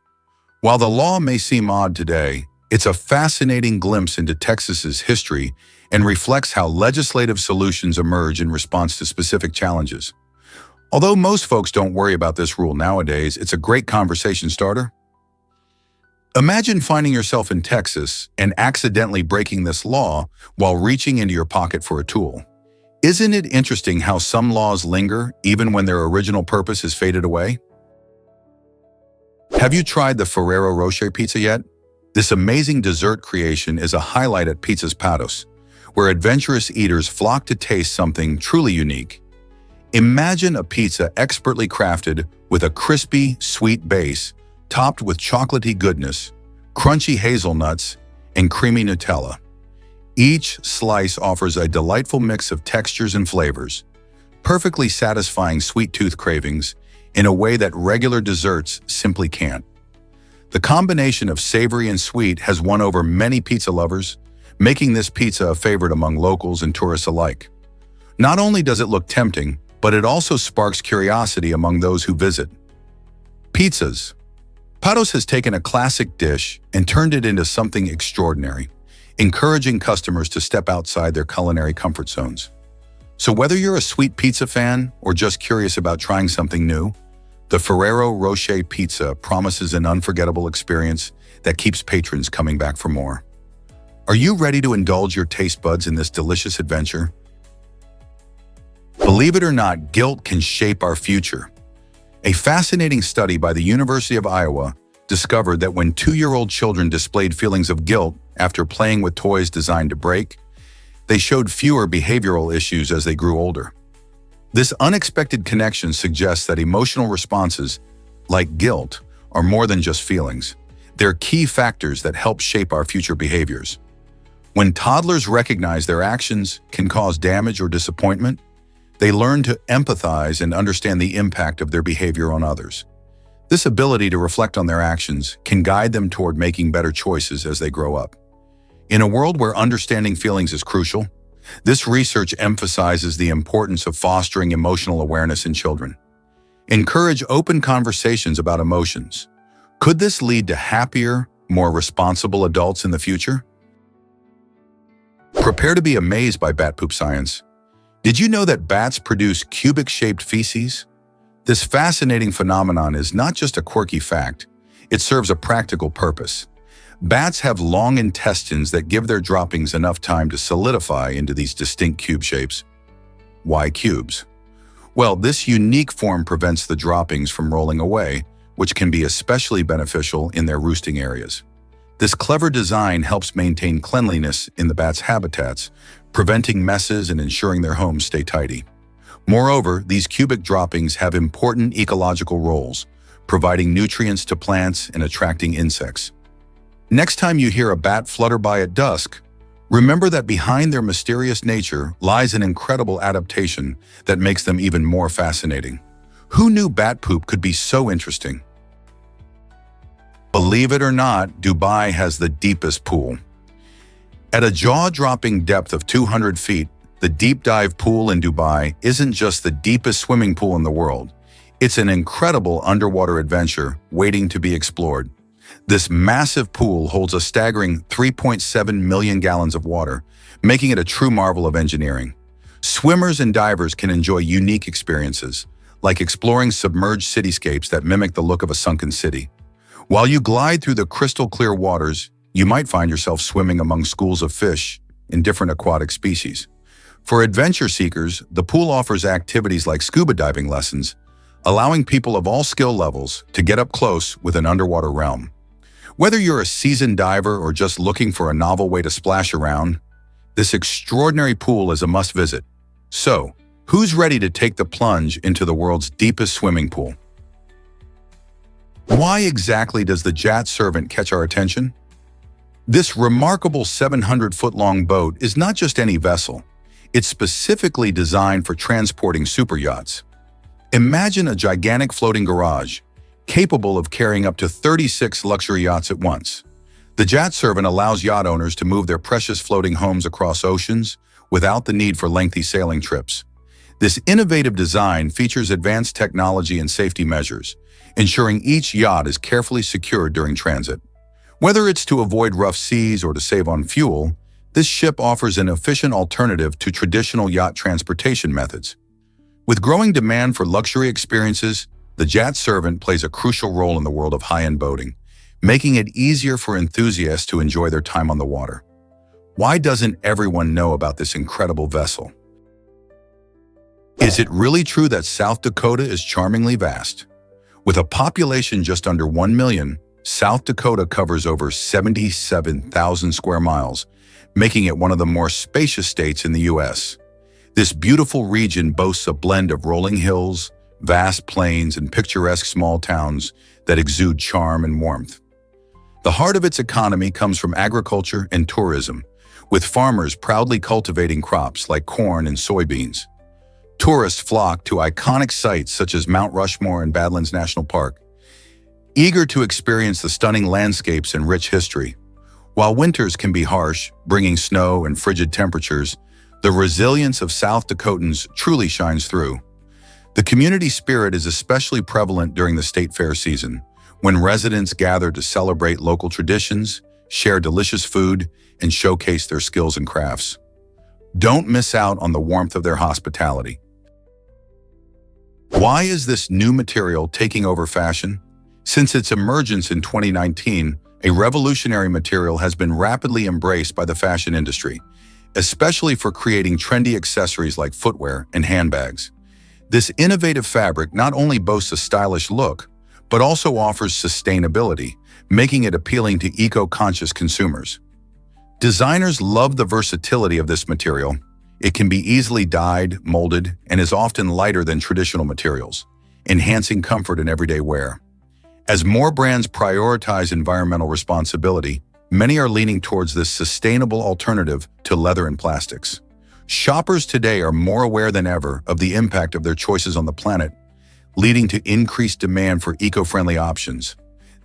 S1: While the law may seem odd today, it's a fascinating glimpse into Texas's history and reflects how legislative solutions emerge in response to specific challenges. Although most folks don't worry about this rule nowadays, it's a great conversation starter. Imagine finding yourself in Texas and accidentally breaking this law while reaching into your pocket for a tool. Isn't it interesting how some laws linger even when their original purpose has faded away? Have you tried the Ferrero Rocher pizza yet? This amazing dessert creation is a highlight at Pizza's Patos, where adventurous eaters flock to taste something truly unique. Imagine a pizza expertly crafted with a crispy, sweet base, topped with chocolatey goodness, crunchy hazelnuts, and creamy Nutella. Each slice offers a delightful mix of textures and flavors, perfectly satisfying sweet tooth cravings in a way that regular desserts simply can't. The combination of savory and sweet has won over many pizza lovers, making this pizza a favorite among locals and tourists alike. Not only does it look tempting, but it also sparks curiosity among those who visit. Pizzas. Patos has taken a classic dish and turned it into something extraordinary, encouraging customers to step outside their culinary comfort zones. So whether you're a sweet pizza fan or just curious about trying something new, the Ferrero Rocher pizza promises an unforgettable experience that keeps patrons coming back for more. Are you ready to indulge your taste buds in this delicious adventure? Believe it or not, guilt can shape our future. A fascinating study by the University of Iowa discovered that when 2-year-old children displayed feelings of guilt after playing with toys designed to break, they showed fewer behavioral issues as they grew older. This unexpected connection suggests that emotional responses, like guilt, are more than just feelings. They're key factors that help shape our future behaviors. When toddlers recognize their actions can cause damage or disappointment, they learn to empathize and understand the impact of their behavior on others. This ability to reflect on their actions can guide them toward making better choices as they grow up. In a world where understanding feelings is crucial, this research emphasizes the importance of fostering emotional awareness in children. Encourage open conversations about emotions. Could this lead to happier, more responsible adults in the future? Prepare to be amazed by bat poop science. Did you know that bats produce cubic-shaped feces? This fascinating phenomenon is not just a quirky fact, it serves a practical purpose. Bats have long intestines that give their droppings enough time to solidify into these distinct cube shapes. Why cubes? Well, this unique form prevents the droppings from rolling away, which can be especially beneficial in their roosting areas. This clever design helps maintain cleanliness in the bats' habitats, preventing messes and ensuring their homes stay tidy. Moreover, these cubic droppings have important ecological roles, providing nutrients to plants and attracting insects. Next time you hear a bat flutter by at dusk, remember that behind their mysterious nature lies an incredible adaptation that makes them even more fascinating. Who knew bat poop could be so interesting? Believe it or not, Dubai has the deepest pool. At a jaw-dropping depth of 200 feet, the deep dive pool in Dubai isn't just the deepest swimming pool in the world. It's an incredible underwater adventure waiting to be explored. This massive pool holds a staggering 3.7 million gallons of water, making it a true marvel of engineering. Swimmers and divers can enjoy unique experiences, like exploring submerged cityscapes that mimic the look of a sunken city. While you glide through the crystal-clear waters, you might find yourself swimming among schools of fish in different aquatic species. For adventure seekers, the pool offers activities like scuba diving lessons, allowing people of all skill levels to get up close with an underwater realm. Whether you're a seasoned diver or just looking for a novel way to splash around, this extraordinary pool is a must-visit. So, who's ready to take the plunge into the world's deepest swimming pool? Why exactly does the Jat Servant catch our attention? This remarkable 700-foot-long boat is not just any vessel. It's specifically designed for transporting superyachts. Imagine a gigantic floating garage, capable of carrying up to 36 luxury yachts at once. The Jat Servant allows yacht owners to move their precious floating homes across oceans without the need for lengthy sailing trips. This innovative design features advanced technology and safety measures, ensuring each yacht is carefully secured during transit. Whether it's to avoid rough seas or to save on fuel, this ship offers an efficient alternative to traditional yacht transportation methods. With growing demand for luxury experiences, the Jat Servant plays a crucial role in the world of high-end boating, making it easier for enthusiasts to enjoy their time on the water. Why doesn't everyone know about this incredible vessel? Is it really true that South Dakota is charmingly vast? With a population just under 1 million, South Dakota covers over 77,000 square miles, making it one of the more spacious states in the U.S. This beautiful region boasts a blend of rolling hills, vast plains, and picturesque small towns that exude charm and warmth. The heart of its economy comes from agriculture and tourism, with farmers proudly cultivating crops like corn and soybeans. Tourists flock to iconic sites such as Mount Rushmore and Badlands National Park, eager to experience the stunning landscapes and rich history. While winters can be harsh, bringing snow and frigid temperatures, the resilience of South Dakotans truly shines through. The community spirit is especially prevalent during the state fair season, when residents gather to celebrate local traditions, share delicious food, and showcase their skills and crafts. Don't miss out on the warmth of their hospitality. Why is this new material taking over fashion? Since its emergence in 2019, a revolutionary material has been rapidly embraced by the fashion industry, especially for creating trendy accessories like footwear and handbags. This innovative fabric not only boasts a stylish look, but also offers sustainability, making it appealing to eco-conscious consumers. Designers love the versatility of this material. It can be easily dyed, molded, and is often lighter than traditional materials, enhancing comfort in everyday wear. As more brands prioritize environmental responsibility, many are leaning towards this sustainable alternative to leather and plastics. Shoppers today are more aware than ever of the impact of their choices on the planet, leading to increased demand for eco-friendly options.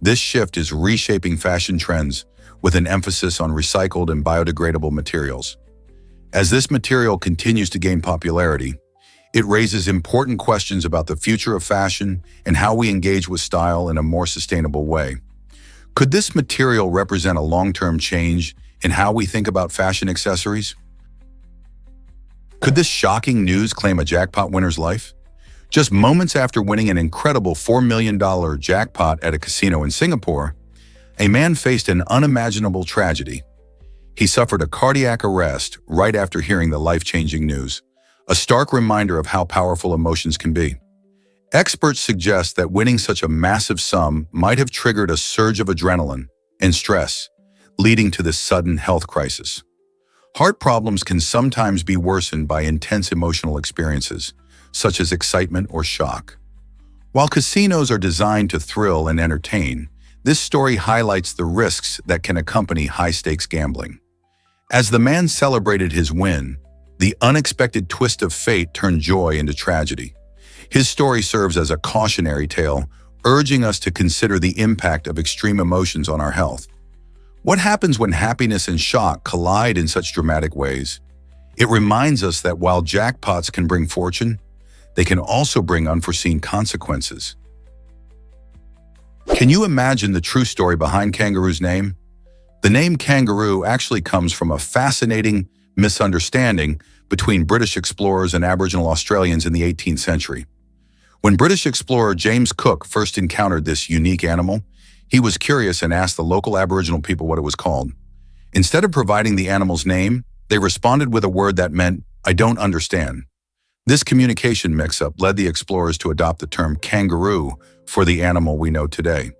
S1: This shift is reshaping fashion trends with an emphasis on recycled and biodegradable materials. As this material continues to gain popularity, it raises important questions about the future of fashion and how we engage with style in a more sustainable way. Could this material represent a long-term change in how we think about fashion accessories? Could this shocking news claim a jackpot winner's life? Just moments after winning an incredible $4 million jackpot at a casino in Singapore, a man faced an unimaginable tragedy. He suffered a cardiac arrest right after hearing the life-changing news, a stark reminder of how powerful emotions can be. Experts suggest that winning such a massive sum might have triggered a surge of adrenaline and stress, leading to this sudden health crisis. Heart problems can sometimes be worsened by intense emotional experiences, such as excitement or shock. While casinos are designed to thrill and entertain, this story highlights the risks that can accompany high-stakes gambling. As the man celebrated his win, the unexpected twist of fate turned joy into tragedy. His story serves as a cautionary tale, urging us to consider the impact of extreme emotions on our health. What happens when happiness and shock collide in such dramatic ways? It reminds us that while jackpots can bring fortune, they can also bring unforeseen consequences. Can you imagine the true story behind Kangaroo's name? The name kangaroo actually comes from a fascinating misunderstanding between British explorers and Aboriginal Australians in the 18th century. When British explorer James Cook first encountered this unique animal, he was curious and asked the local Aboriginal people what it was called. Instead of providing the animal's name, they responded with a word that meant, "I don't understand." This communication mix-up led the explorers to adopt the term kangaroo for the animal we know today.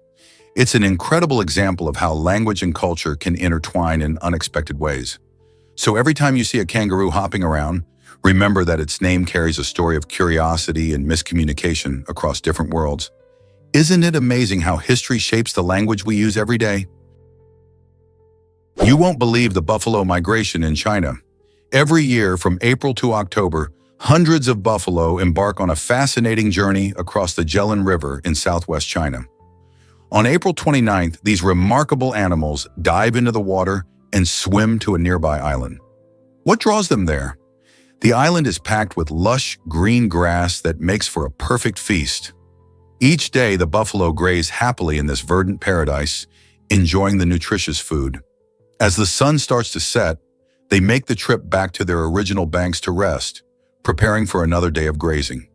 S1: It's an incredible example of how language and culture can intertwine in unexpected ways. So every time you see a kangaroo hopping around, remember that its name carries a story of curiosity and miscommunication across different worlds. Isn't it amazing how history shapes the language we use every day? You won't believe the buffalo migration in China. Every year from April to October, hundreds of buffalo embark on a fascinating journey across the Jilin River in southwest China. On April 29th, these remarkable animals dive into the water and swim to a nearby island. What draws them there? The island is packed with lush, green grass that makes for a perfect feast. Each day, the buffalo graze happily in this verdant paradise, enjoying the nutritious food. As the sun starts to set, they make the trip back to their original banks to rest, preparing for another day of grazing.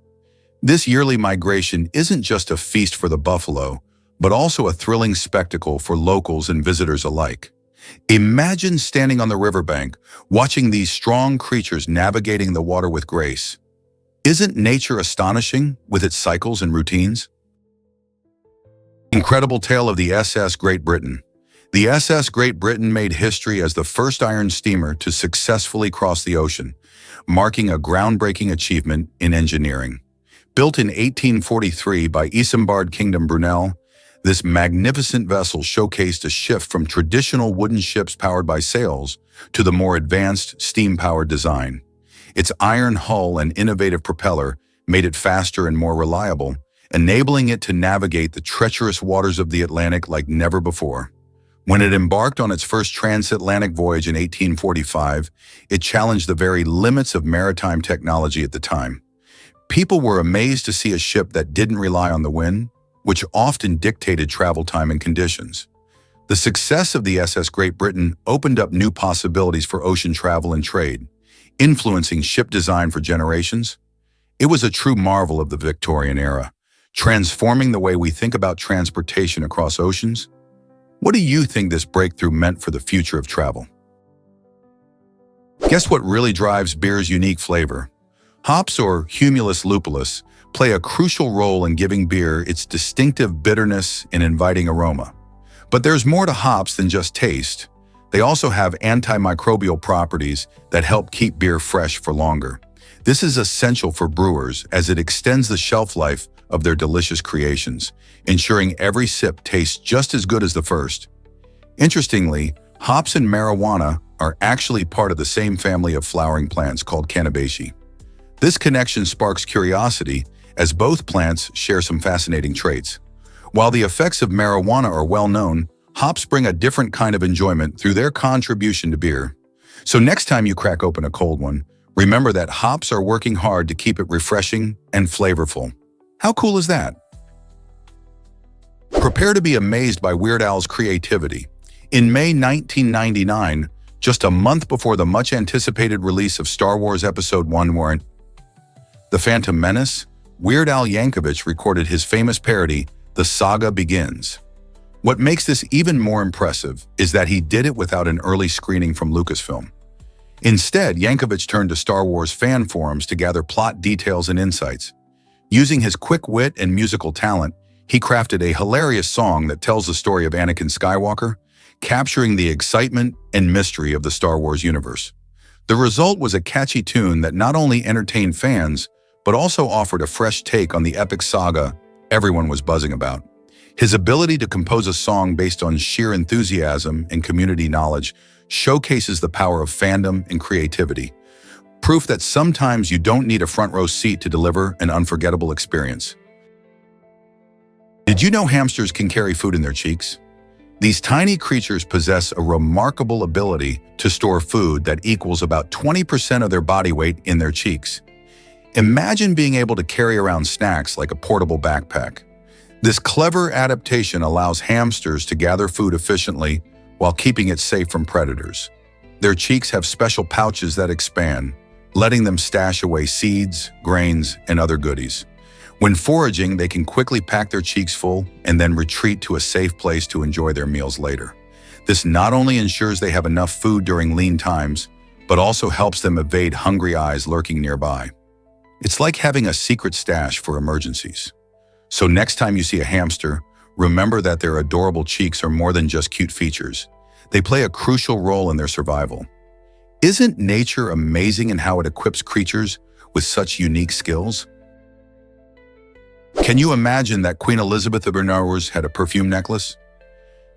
S1: This yearly migration isn't just a feast for the buffalo, but also a thrilling spectacle for locals and visitors alike. Imagine standing on the riverbank, watching these strong creatures navigating the water with grace. Isn't nature astonishing with its cycles and routines? Incredible tale of the SS Great Britain. The SS Great Britain made history as the first iron steamer to successfully cross the ocean, marking a groundbreaking achievement in engineering. Built in 1843 by Isambard Kingdom Brunel, this magnificent vessel showcased a shift from traditional wooden ships powered by sails to the more advanced steam-powered design. Its iron hull and innovative propeller made it faster and more reliable, enabling it to navigate the treacherous waters of the Atlantic like never before. When it embarked on its first transatlantic voyage in 1845, it challenged the very limits of maritime technology at the time. People were amazed to see a ship that didn't rely on the wind, which often dictated travel time and conditions. The success of the SS Great Britain opened up new possibilities for ocean travel and trade, influencing ship design for generations. It was a true marvel of the Victorian era, transforming the way we think about transportation across oceans. What do you think this breakthrough meant for the future of travel? Guess what really drives beer's unique flavor? Hops, or Humulus lupulus, play a crucial role in giving beer its distinctive bitterness and inviting aroma. But there's more to hops than just taste. They also have antimicrobial properties that help keep beer fresh for longer. This is essential for brewers as it extends the shelf life of their delicious creations, ensuring every sip tastes just as good as the first. Interestingly, hops and marijuana are actually part of the same family of flowering plants called Cannabaceae. This connection sparks curiosity as both plants share some fascinating traits. While the effects of marijuana are well known, hops bring a different kind of enjoyment through their contribution to beer. So next time you crack open a cold one, remember that hops are working hard to keep it refreshing and flavorful. How cool is that? Prepare to be amazed by Weird Al's creativity. In May 1999, just a month before the much-anticipated release of Star Wars Episode I, The Phantom Menace, Weird Al Yankovic recorded his famous parody, The Saga Begins. What makes this even more impressive is that he did it without an early screening from Lucasfilm. Instead, Yankovic turned to Star Wars fan forums to gather plot details and insights. Using his quick wit and musical talent, he crafted a hilarious song that tells the story of Anakin Skywalker, capturing the excitement and mystery of the Star Wars universe. The result was a catchy tune that not only entertained fans, but also offered a fresh take on the epic saga everyone was buzzing about. His ability to compose a song based on sheer enthusiasm and community knowledge showcases the power of fandom and creativity, proof that sometimes you don't need a front-row seat to deliver an unforgettable experience. Did you know hamsters can carry food in their cheeks? These tiny creatures possess a remarkable ability to store food that equals about 20% of their body weight in their cheeks. Imagine being able to carry around snacks like a portable backpack. This clever adaptation allows hamsters to gather food efficiently while keeping it safe from predators. Their cheeks have special pouches that expand, letting them stash away seeds, grains, and other goodies. When foraging, they can quickly pack their cheeks full and then retreat to a safe place to enjoy their meals later. This not only ensures they have enough food during lean times, but also helps them evade hungry eyes lurking nearby. It's like having a secret stash for emergencies. So next time you see a hamster, remember that their adorable cheeks are more than just cute features. They play a crucial role in their survival. Isn't nature amazing in how it equips creatures with such unique skills? Can you imagine that Queen Elizabeth of Bernarus had a perfume necklace?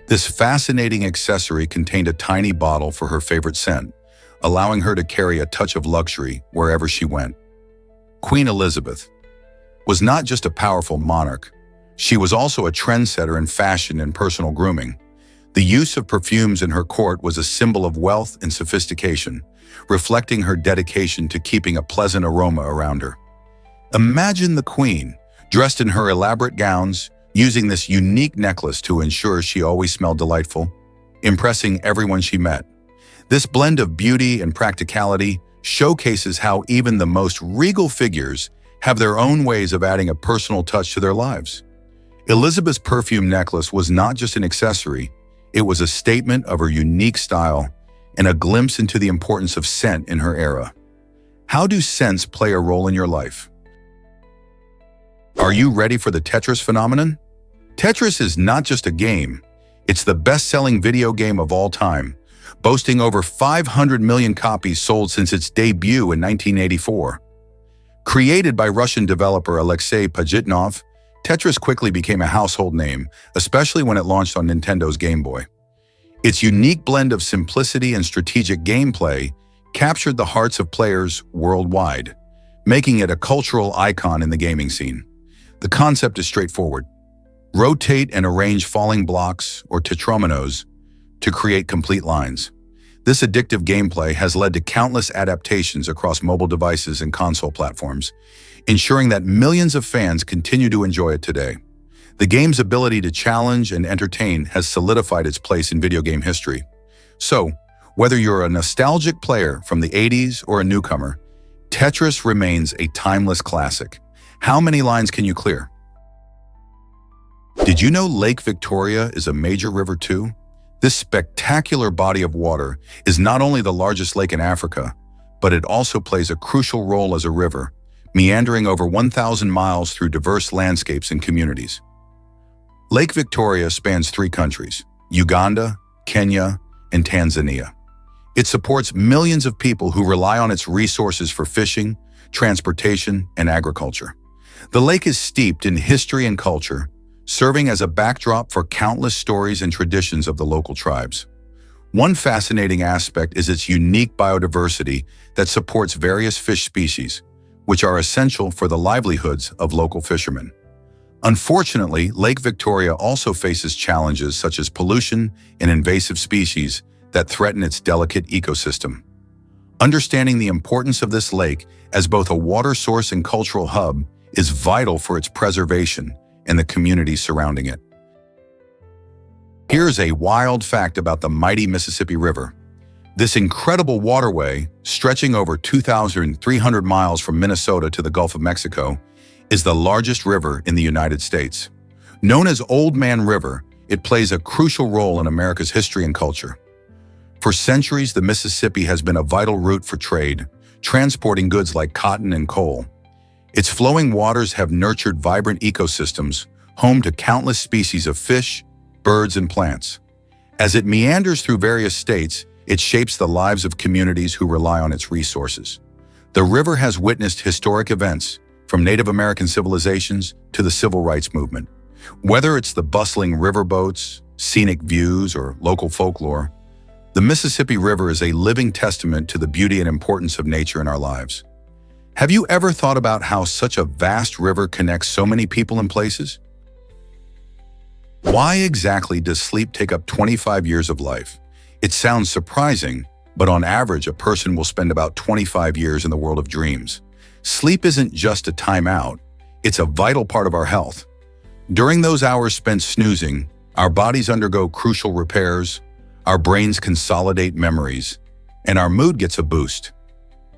S1: This fascinating accessory contained a tiny bottle for her favorite scent, allowing her to carry a touch of luxury wherever she went. Queen Elizabeth was not just a powerful monarch, she was also a trendsetter in fashion and personal grooming. The use of perfumes in her court was a symbol of wealth and sophistication, reflecting her dedication to keeping a pleasant aroma around her. Imagine the Queen, dressed in her elaborate gowns, using this unique necklace to ensure she always smelled delightful, impressing everyone she met. This blend of beauty and practicality showcases how even the most regal figures have their own ways of adding a personal touch to their lives. Elizabeth's perfume necklace was not just an accessory, it was a statement of her unique style and a glimpse into the importance of scent in her era. How do scents play a role in your life? Are you ready for the Tetris phenomenon? Tetris is not just a game, it's the best-selling video game of all time, boasting over 500 million copies sold since its debut in 1984. Created by Russian developer Alexei Pajitnov, Tetris quickly became a household name, especially when it launched on Nintendo's Game Boy. Its unique blend of simplicity and strategic gameplay captured the hearts of players worldwide, making it a cultural icon in the gaming scene. The concept is straightforward. Rotate and arrange falling blocks, or tetrominos, to create complete lines. This addictive gameplay has led to countless adaptations across mobile devices and console platforms, ensuring that millions of fans continue to enjoy it today. The game's ability to challenge and entertain has solidified its place in video game history. So, whether you're a nostalgic player from the 80s or a newcomer, Tetris remains a timeless classic. How many lines can you clear? Did you know Lake Victoria is a major river too? This spectacular body of water is not only the largest lake in Africa, but it also plays a crucial role as a river, meandering over 1,000 miles through diverse landscapes and communities. Lake Victoria spans 3 countries, Uganda, Kenya, and Tanzania. It supports millions of people who rely on its resources for fishing, transportation, and agriculture. The lake is steeped in history and culture, serving as a backdrop for countless stories and traditions of the local tribes. One fascinating aspect is its unique biodiversity that supports various fish species, which are essential for the livelihoods of local fishermen. Unfortunately, Lake Victoria also faces challenges such as pollution and invasive species that threaten its delicate ecosystem. Understanding the importance of this lake as both a water source and cultural hub is vital for its preservation and the communities surrounding it. Here's a wild fact about the mighty Mississippi River. This incredible waterway, stretching over 2,300 miles from Minnesota to the Gulf of Mexico, is the largest river in the United States. Known as Old Man River, it plays a crucial role in America's history and culture. For centuries, the Mississippi has been a vital route for trade, transporting goods like cotton and coal. Its flowing waters have nurtured vibrant ecosystems, home to countless species of fish, birds, and plants. As it meanders through various states, it shapes the lives of communities who rely on its resources. The river has witnessed historic events, from Native American civilizations to the civil rights movement. Whether it's the bustling riverboats, scenic views, or local folklore, the Mississippi River is a living testament to the beauty and importance of nature in our lives. Have you ever thought about how such a vast river connects so many people and places? Why exactly does sleep take up 25 years of life? It sounds surprising, but on average, a person will spend about 25 years in the world of dreams. Sleep isn't just a timeout, it's a vital part of our health. During those hours spent snoozing, our bodies undergo crucial repairs, our brains consolidate memories, and our mood gets a boost.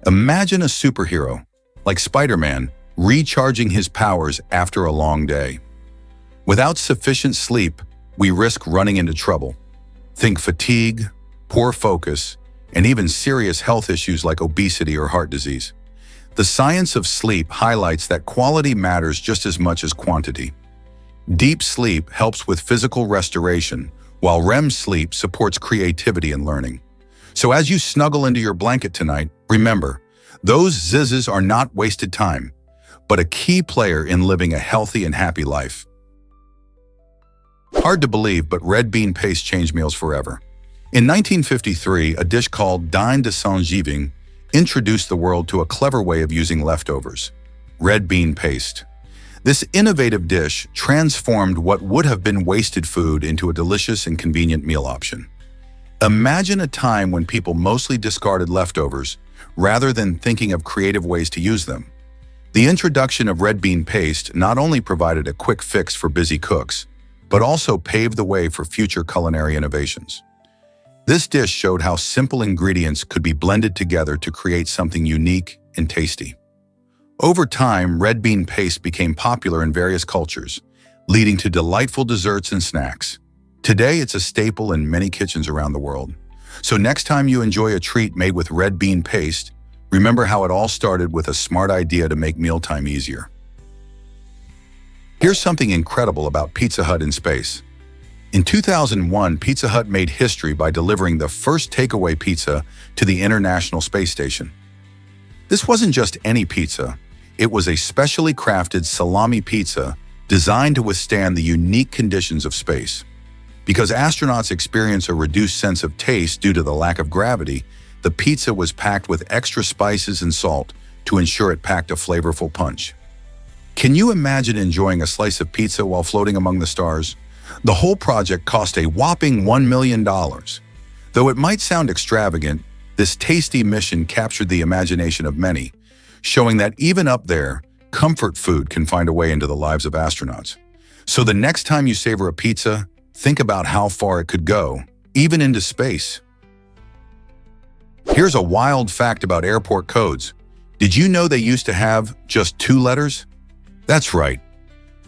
S1: Imagine a superhero, like Spider-Man, recharging his powers after a long day. Without sufficient sleep, we risk running into trouble. Think fatigue, poor focus, and even serious health issues like obesity or heart disease. The science of sleep highlights that quality matters just as much as quantity. Deep sleep helps with physical restoration, while REM sleep supports creativity and learning. So as you snuggle into your blanket tonight, remember, those zizzes are not wasted time, but a key player in living a healthy and happy life. Hard to believe, but red bean paste changed meals forever. In 1953, a dish called dinde de Saint-Giving introduced the world to a clever way of using leftovers: red bean paste. This innovative dish transformed what would have been wasted food into a delicious and convenient meal option. Imagine a time when people mostly discarded leftovers rather than thinking of creative ways to use them. The introduction of red bean paste not only provided a quick fix for busy cooks, but also paved the way for future culinary innovations. This dish showed how simple ingredients could be blended together to create something unique and tasty. Over time, red bean paste became popular in various cultures, leading to delightful desserts and snacks. Today, it's a staple in many kitchens around the world. So next time you enjoy a treat made with red bean paste, remember how it all started with a smart idea to make mealtime easier. Here's something incredible about Pizza Hut in space. In 2001, Pizza Hut made history by delivering the first takeaway pizza to the International Space Station. This wasn't just any pizza. It was a specially crafted salami pizza designed to withstand the unique conditions of space. Because astronauts experience a reduced sense of taste due to the lack of gravity, the pizza was packed with extra spices and salt to ensure it packed a flavorful punch. Can you imagine enjoying a slice of pizza while floating among the stars? The whole project cost a whopping $1 million. Though it might sound extravagant, this tasty mission captured the imagination of many, showing that even up there, comfort food can find a way into the lives of astronauts. So the next time you savor a pizza, think about how far it could go, even into space. Here's a wild fact about airport codes. Did you know they used to have just 2 letters? That's right.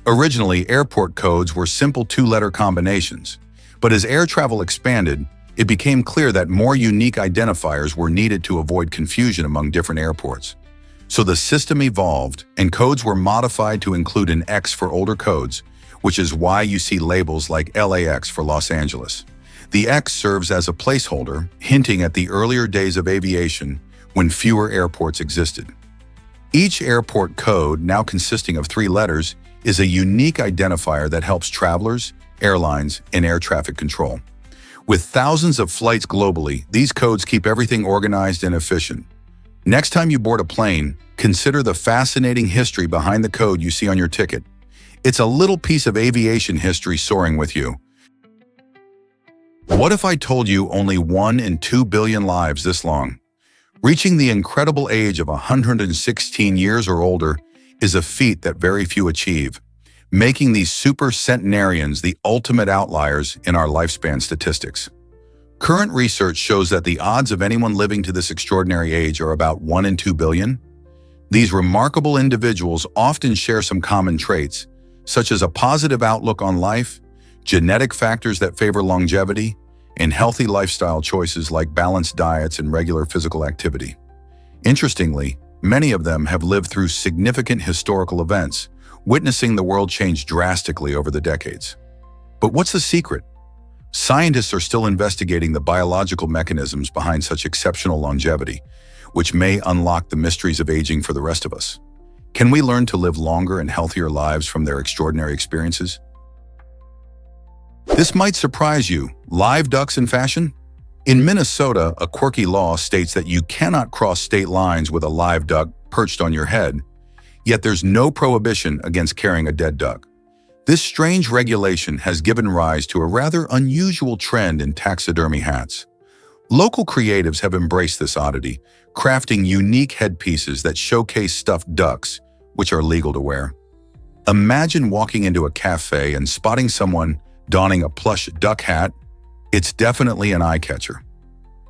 S1: Originally, airport codes were simple 2-letter combinations, but as air travel expanded, it became clear that more unique identifiers were needed to avoid confusion among different airports. So the system evolved, and codes were modified to include an X for older codes, which is why you see labels like LAX for Los Angeles. The X serves as a placeholder, hinting at the earlier days of aviation when fewer airports existed. Each airport code, now consisting of 3 letters, is a unique identifier that helps travelers, airlines, and air traffic control. With thousands of flights globally, these codes keep everything organized and efficient. Next time you board a plane, consider the fascinating history behind the code you see on your ticket. It's a little piece of aviation history soaring with you. What if I told you only 1 in 2 billion lives this long? Reaching the incredible age of 116 years or older is a feat that very few achieve, making these super centenarians the ultimate outliers in our lifespan statistics. Current research shows that the odds of anyone living to this extraordinary age are about 1 in 2 billion. These remarkable individuals often share some common traits, such as a positive outlook on life, genetic factors that favor longevity, and healthy lifestyle choices like balanced diets and regular physical activity. Interestingly, many of them have lived through significant historical events, witnessing the world change drastically over the decades. But what's the secret? Scientists are still investigating the biological mechanisms behind such exceptional longevity, which may unlock the mysteries of aging for the rest of us. Can we learn to live longer and healthier lives from their extraordinary experiences? This might surprise you. Live ducks in fashion? In Minnesota, a quirky law states that you cannot cross state lines with a live duck perched on your head, yet there's no prohibition against carrying a dead duck. This strange regulation has given rise to a rather unusual trend in taxidermy hats. Local creatives have embraced this oddity, crafting unique headpieces that showcase stuffed ducks, which are legal to wear. Imagine walking into a cafe and spotting someone donning a plush duck hat. It's definitely an eye-catcher.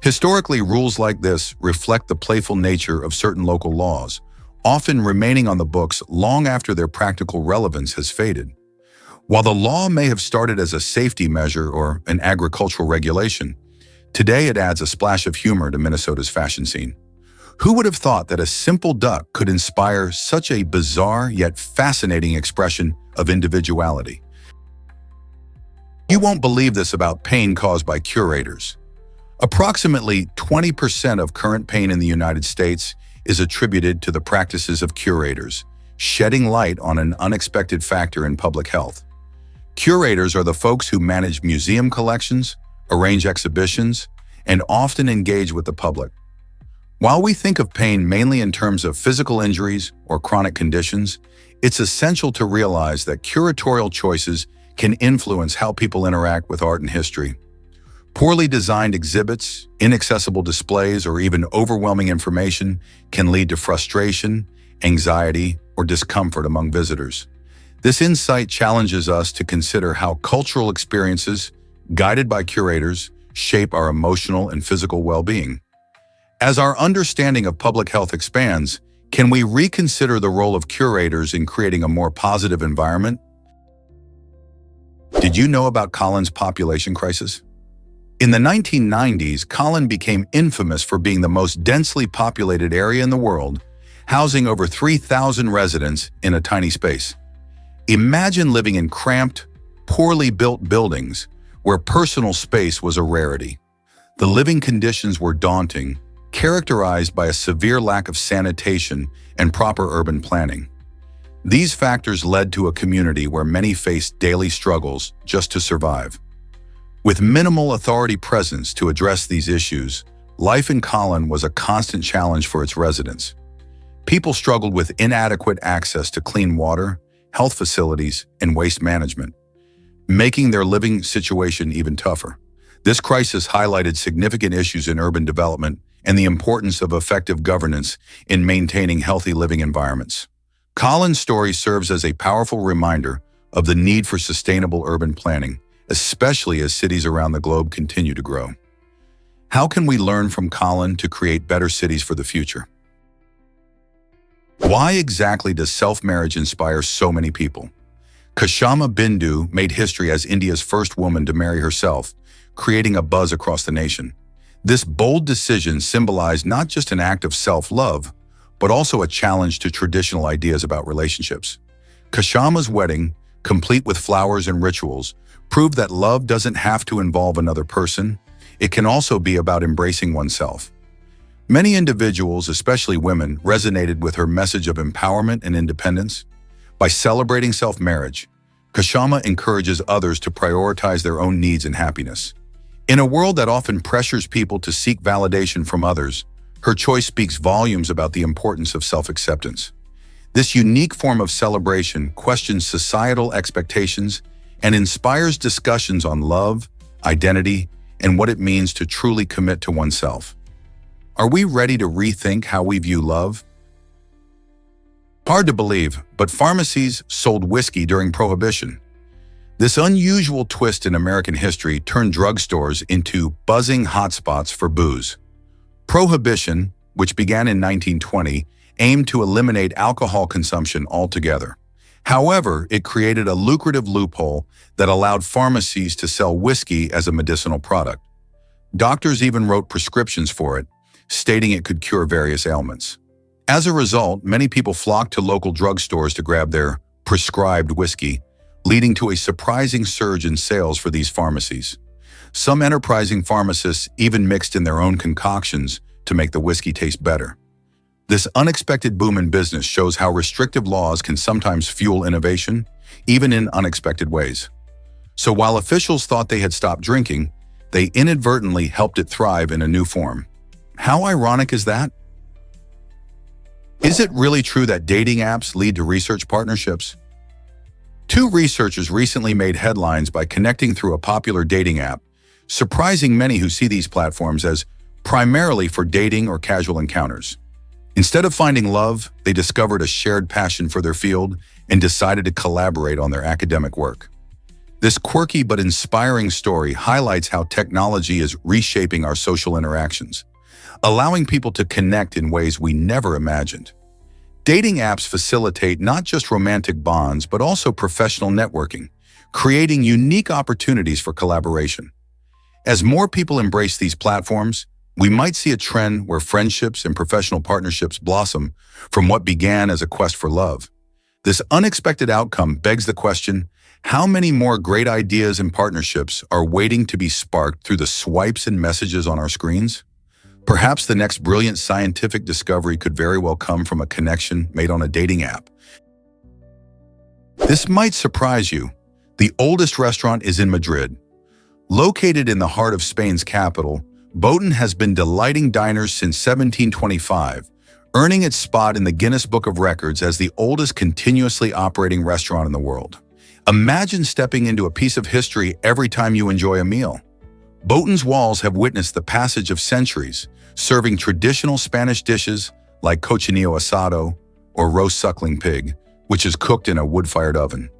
S1: Historically, rules like this reflect the playful nature of certain local laws, often remaining on the books long after their practical relevance has faded. While the law may have started as a safety measure or an agricultural regulation, today it adds a splash of humor to Minnesota's fashion scene. Who would have thought that a simple duck could inspire such a bizarre yet fascinating expression of individuality? You won't believe this about pain caused by curators. Approximately 20% of current pain in the United States is attributed to the practices of curators, shedding light on an unexpected factor in public health. Curators are the folks who manage museum collections, arrange exhibitions, and often engage with the public. While we think of pain mainly in terms of physical injuries or chronic conditions, it's essential to realize that curatorial choices can influence how people interact with art and history. Poorly designed exhibits, inaccessible displays, or even overwhelming information can lead to frustration, anxiety, or discomfort among visitors. This insight challenges us to consider how cultural experiences, guided by curators, shape our emotional and physical well-being. As our understanding of public health expands, can we reconsider the role of curators in creating a more positive environment? Did you know about Colin's population crisis? In the 1990s, Colin became infamous for being the most densely populated area in the world, housing over 3,000 residents in a tiny space. Imagine living in cramped, poorly built buildings where personal space was a rarity. The living conditions were daunting, characterized by a severe lack of sanitation and proper urban planning. These factors led to a community where many faced daily struggles just to survive. With minimal authority presence to address these issues, life in Colin was a constant challenge for its residents. People struggled with inadequate access to clean water, health facilities, and waste management, making their living situation even tougher. This crisis highlighted significant issues in urban development and the importance of effective governance in maintaining healthy living environments. Colin's story serves as a powerful reminder of the need for sustainable urban planning, especially as cities around the globe continue to grow. How can we learn from Colin to create better cities for the future? Why exactly does self-marriage inspire so many people? Kashama Bindu made history as India's first woman to marry herself, creating a buzz across the nation. This bold decision symbolized not just an act of self-love, but also a challenge to traditional ideas about relationships. Kashama's wedding, complete with flowers and rituals, proved that love doesn't have to involve another person. It can also be about embracing oneself. Many individuals, especially women, resonated with her message of empowerment and independence. By celebrating self-marriage, Kashama encourages others to prioritize their own needs and happiness. In a world that often pressures people to seek validation from others, her choice speaks volumes about the importance of self-acceptance. This unique form of celebration questions societal expectations and inspires discussions on love, identity, and what it means to truly commit to oneself. Are we ready to rethink how we view love? Hard to believe, but pharmacies sold whiskey during Prohibition. This unusual twist in American history turned drugstores into buzzing hotspots for booze. Prohibition, which began in 1920, aimed to eliminate alcohol consumption altogether. However, it created a lucrative loophole that allowed pharmacies to sell whiskey as a medicinal product. Doctors even wrote prescriptions for it, stating it could cure various ailments. As a result, many people flocked to local drugstores to grab their prescribed whiskey, leading to a surprising surge in sales for these pharmacies. Some enterprising pharmacists even mixed in their own concoctions to make the whiskey taste better. This unexpected boom in business shows how restrictive laws can sometimes fuel innovation, even in unexpected ways. So while officials thought they had stopped drinking, they inadvertently helped it thrive in a new form. How ironic is that? Is it really true that dating apps lead to research partnerships? Two researchers recently made headlines by connecting through a popular dating app, surprising many who see these platforms as primarily for dating or casual encounters. Instead of finding love, they discovered a shared passion for their field and decided to collaborate on their academic work. This quirky but inspiring story highlights how technology is reshaping our social interactions, allowing people to connect in ways we never imagined. Dating apps facilitate not just romantic bonds, but also professional networking, creating unique opportunities for collaboration. As more people embrace these platforms, we might see a trend where friendships and professional partnerships blossom from what began as a quest for love. This unexpected outcome begs the question, how many more great ideas and partnerships are waiting to be sparked through the swipes and messages on our screens? Perhaps the next brilliant scientific discovery could very well come from a connection made on a dating app. This might surprise you. The oldest restaurant is in Madrid. Located in the heart of Spain's capital, Boten has been delighting diners since 1725, earning its spot in the Guinness Book of Records as the oldest continuously operating restaurant in the world. Imagine stepping into a piece of history every time you enjoy a meal. Boten's walls have witnessed the passage of centuries, serving traditional Spanish dishes like cochinillo asado or roast suckling pig, which is cooked in a wood-fired oven.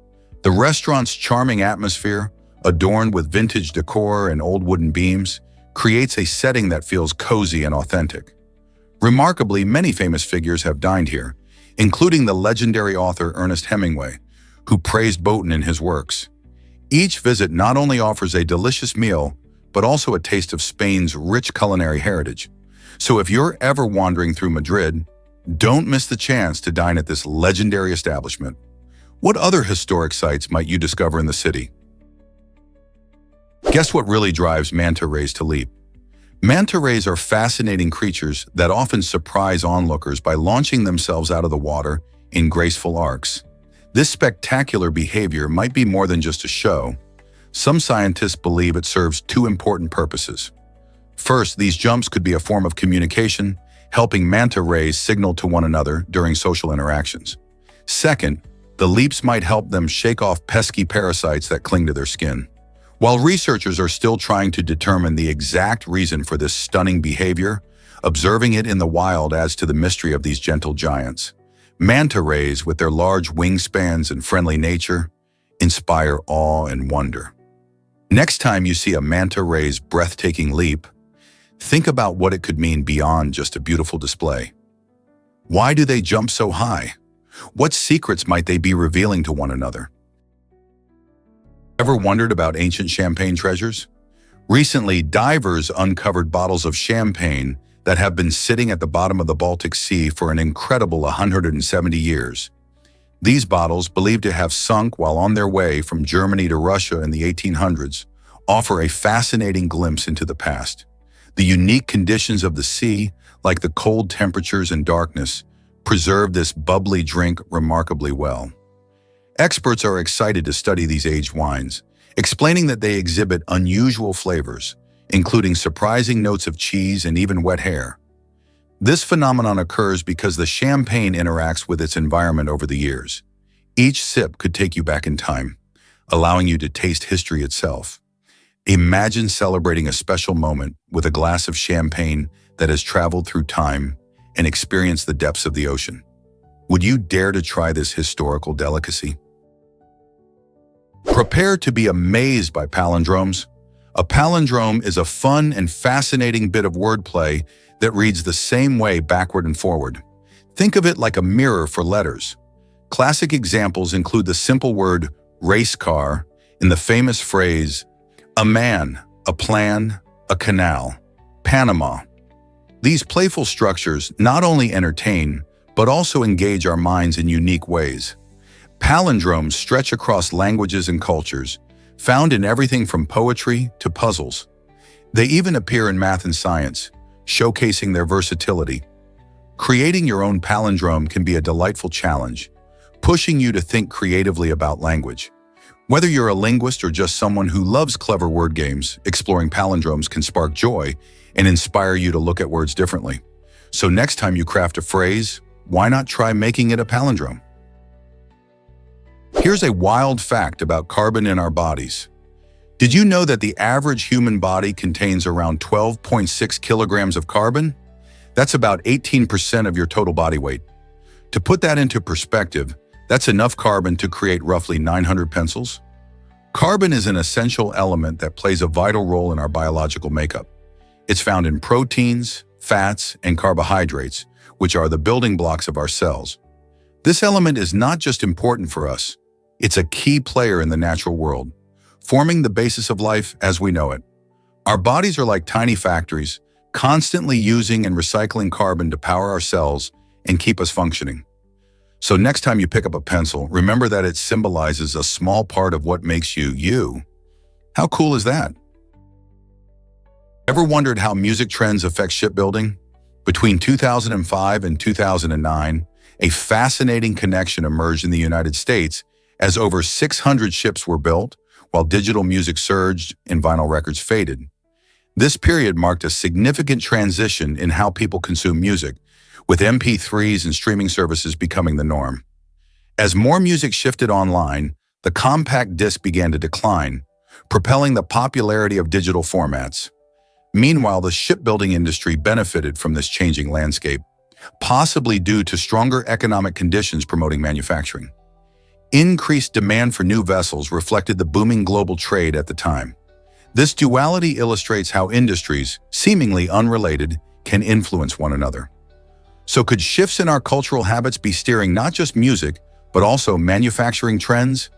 S1: The restaurant's charming atmosphere, adorned with vintage decor and old wooden beams, creates a setting that feels cozy and authentic. Remarkably, many famous figures have dined here, including the legendary author Ernest Hemingway, who praised Boten in his works. Each visit not only offers a delicious meal, but also a taste of Spain's rich culinary heritage. So if you're ever wandering through Madrid, don't miss the chance to dine at this legendary establishment. What other historic sites might you discover in the city? Guess what really drives manta rays to leap? Manta rays are fascinating creatures that often surprise onlookers by launching themselves out of the water in graceful arcs. This spectacular behavior might be more than just a show. Some scientists believe it serves two important purposes. First, these jumps could be a form of communication, helping manta rays signal to one another during social interactions. Second, the leaps might help them shake off pesky parasites that cling to their skin. While researchers are still trying to determine the exact reason for this stunning behavior, observing it in the wild adds to the mystery of these gentle giants. Manta rays, with their large wingspans and friendly nature, inspire awe and wonder. Next time you see a manta ray's breathtaking leap, think about what it could mean beyond just a beautiful display. Why do they jump so high? What secrets might they be revealing to one another? Ever wondered about ancient champagne treasures? Recently, divers uncovered bottles of champagne that have been sitting at the bottom of the Baltic Sea for an incredible 170 years. These bottles, believed to have sunk while on their way from Germany to Russia in the 1800s, offer a fascinating glimpse into the past. The unique conditions of the sea, like the cold temperatures and darkness, preserve this bubbly drink remarkably well. Experts are excited to study these aged wines, explaining that they exhibit unusual flavors, including surprising notes of cheese and even wet hair. This phenomenon occurs because the champagne interacts with its environment over the years. Each sip could take you back in time, allowing you to taste history itself. Imagine celebrating a special moment with a glass of champagne that has traveled through time and experienced the depths of the ocean. Would you dare to try this historical delicacy? Prepare to be amazed by palindromes. A palindrome is a fun and fascinating bit of wordplay that reads the same way backward and forward. Think of it like a mirror for letters. Classic examples include the simple word race car and the famous phrase, a man, a plan, a canal, Panama. These playful structures not only entertain, but also engage our minds in unique ways. Palindromes stretch across languages and cultures, found in everything from poetry to puzzles. They even appear in math and science, showcasing their versatility. Creating your own palindrome can be a delightful challenge, pushing you to think creatively about language. Whether you're a linguist or just someone who loves clever word games, exploring palindromes can spark joy and inspire you to look at words differently. So next time you craft a phrase, why not try making it a palindrome? Here's a wild fact about carbon in our bodies. Did you know that the average human body contains around 12.6 kilograms of carbon? That's about 18% of your total body weight. To put that into perspective, that's enough carbon to create roughly 900 pencils. Carbon is an essential element that plays a vital role in our biological makeup. It's found in proteins, fats, and carbohydrates, which are the building blocks of our cells. This element is not just important for us, it's a key player in the natural world, forming the basis of life as we know it. Our bodies are like tiny factories, constantly using and recycling carbon to power our cells and keep us functioning. So next time you pick up a pencil, remember that it symbolizes a small part of what makes you, you. How cool is that? Ever wondered how music trends affect shipbuilding? Between 2005 and 2009, a fascinating connection emerged in the United States as over 600 ships were built, while digital music surged and vinyl records faded. This period marked a significant transition in how people consume music, with MP3s and streaming services becoming the norm. As more music shifted online, the compact disc began to decline, propelling the popularity of digital formats. Meanwhile, the shipbuilding industry benefited from this changing landscape, possibly due to stronger economic conditions promoting manufacturing. Increased demand for new vessels reflected the booming global trade at the time. This duality illustrates how industries, seemingly unrelated, can influence one another. So could shifts in our cultural habits be steering not just music, but also manufacturing trends?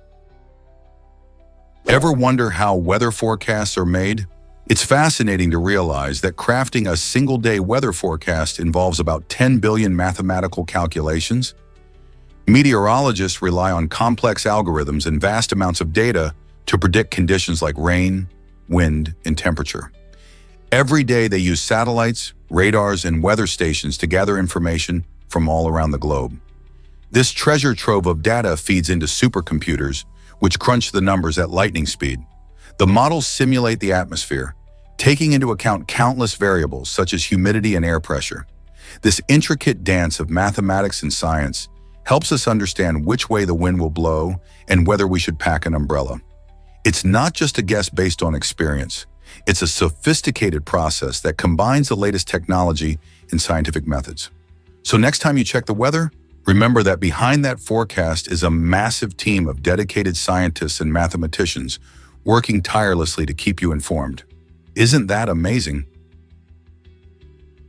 S1: Ever wonder how weather forecasts are made? It's fascinating to realize that crafting a single-day weather forecast involves about 10 billion mathematical calculations. Meteorologists rely on complex algorithms and vast amounts of data to predict conditions like rain, wind, and temperature. Every day they use satellites, radars, and weather stations to gather information from all around the globe. This treasure trove of data feeds into supercomputers, which crunch the numbers at lightning speed. The models simulate the atmosphere, taking into account countless variables such as humidity and air pressure. This intricate dance of mathematics and science helps us understand which way the wind will blow and whether we should pack an umbrella. It's not just a guess based on experience. It's a sophisticated process that combines the latest technology and scientific methods. So next time you check the weather, remember that behind that forecast is a massive team of dedicated scientists and mathematicians working tirelessly to keep you informed. Isn't that amazing?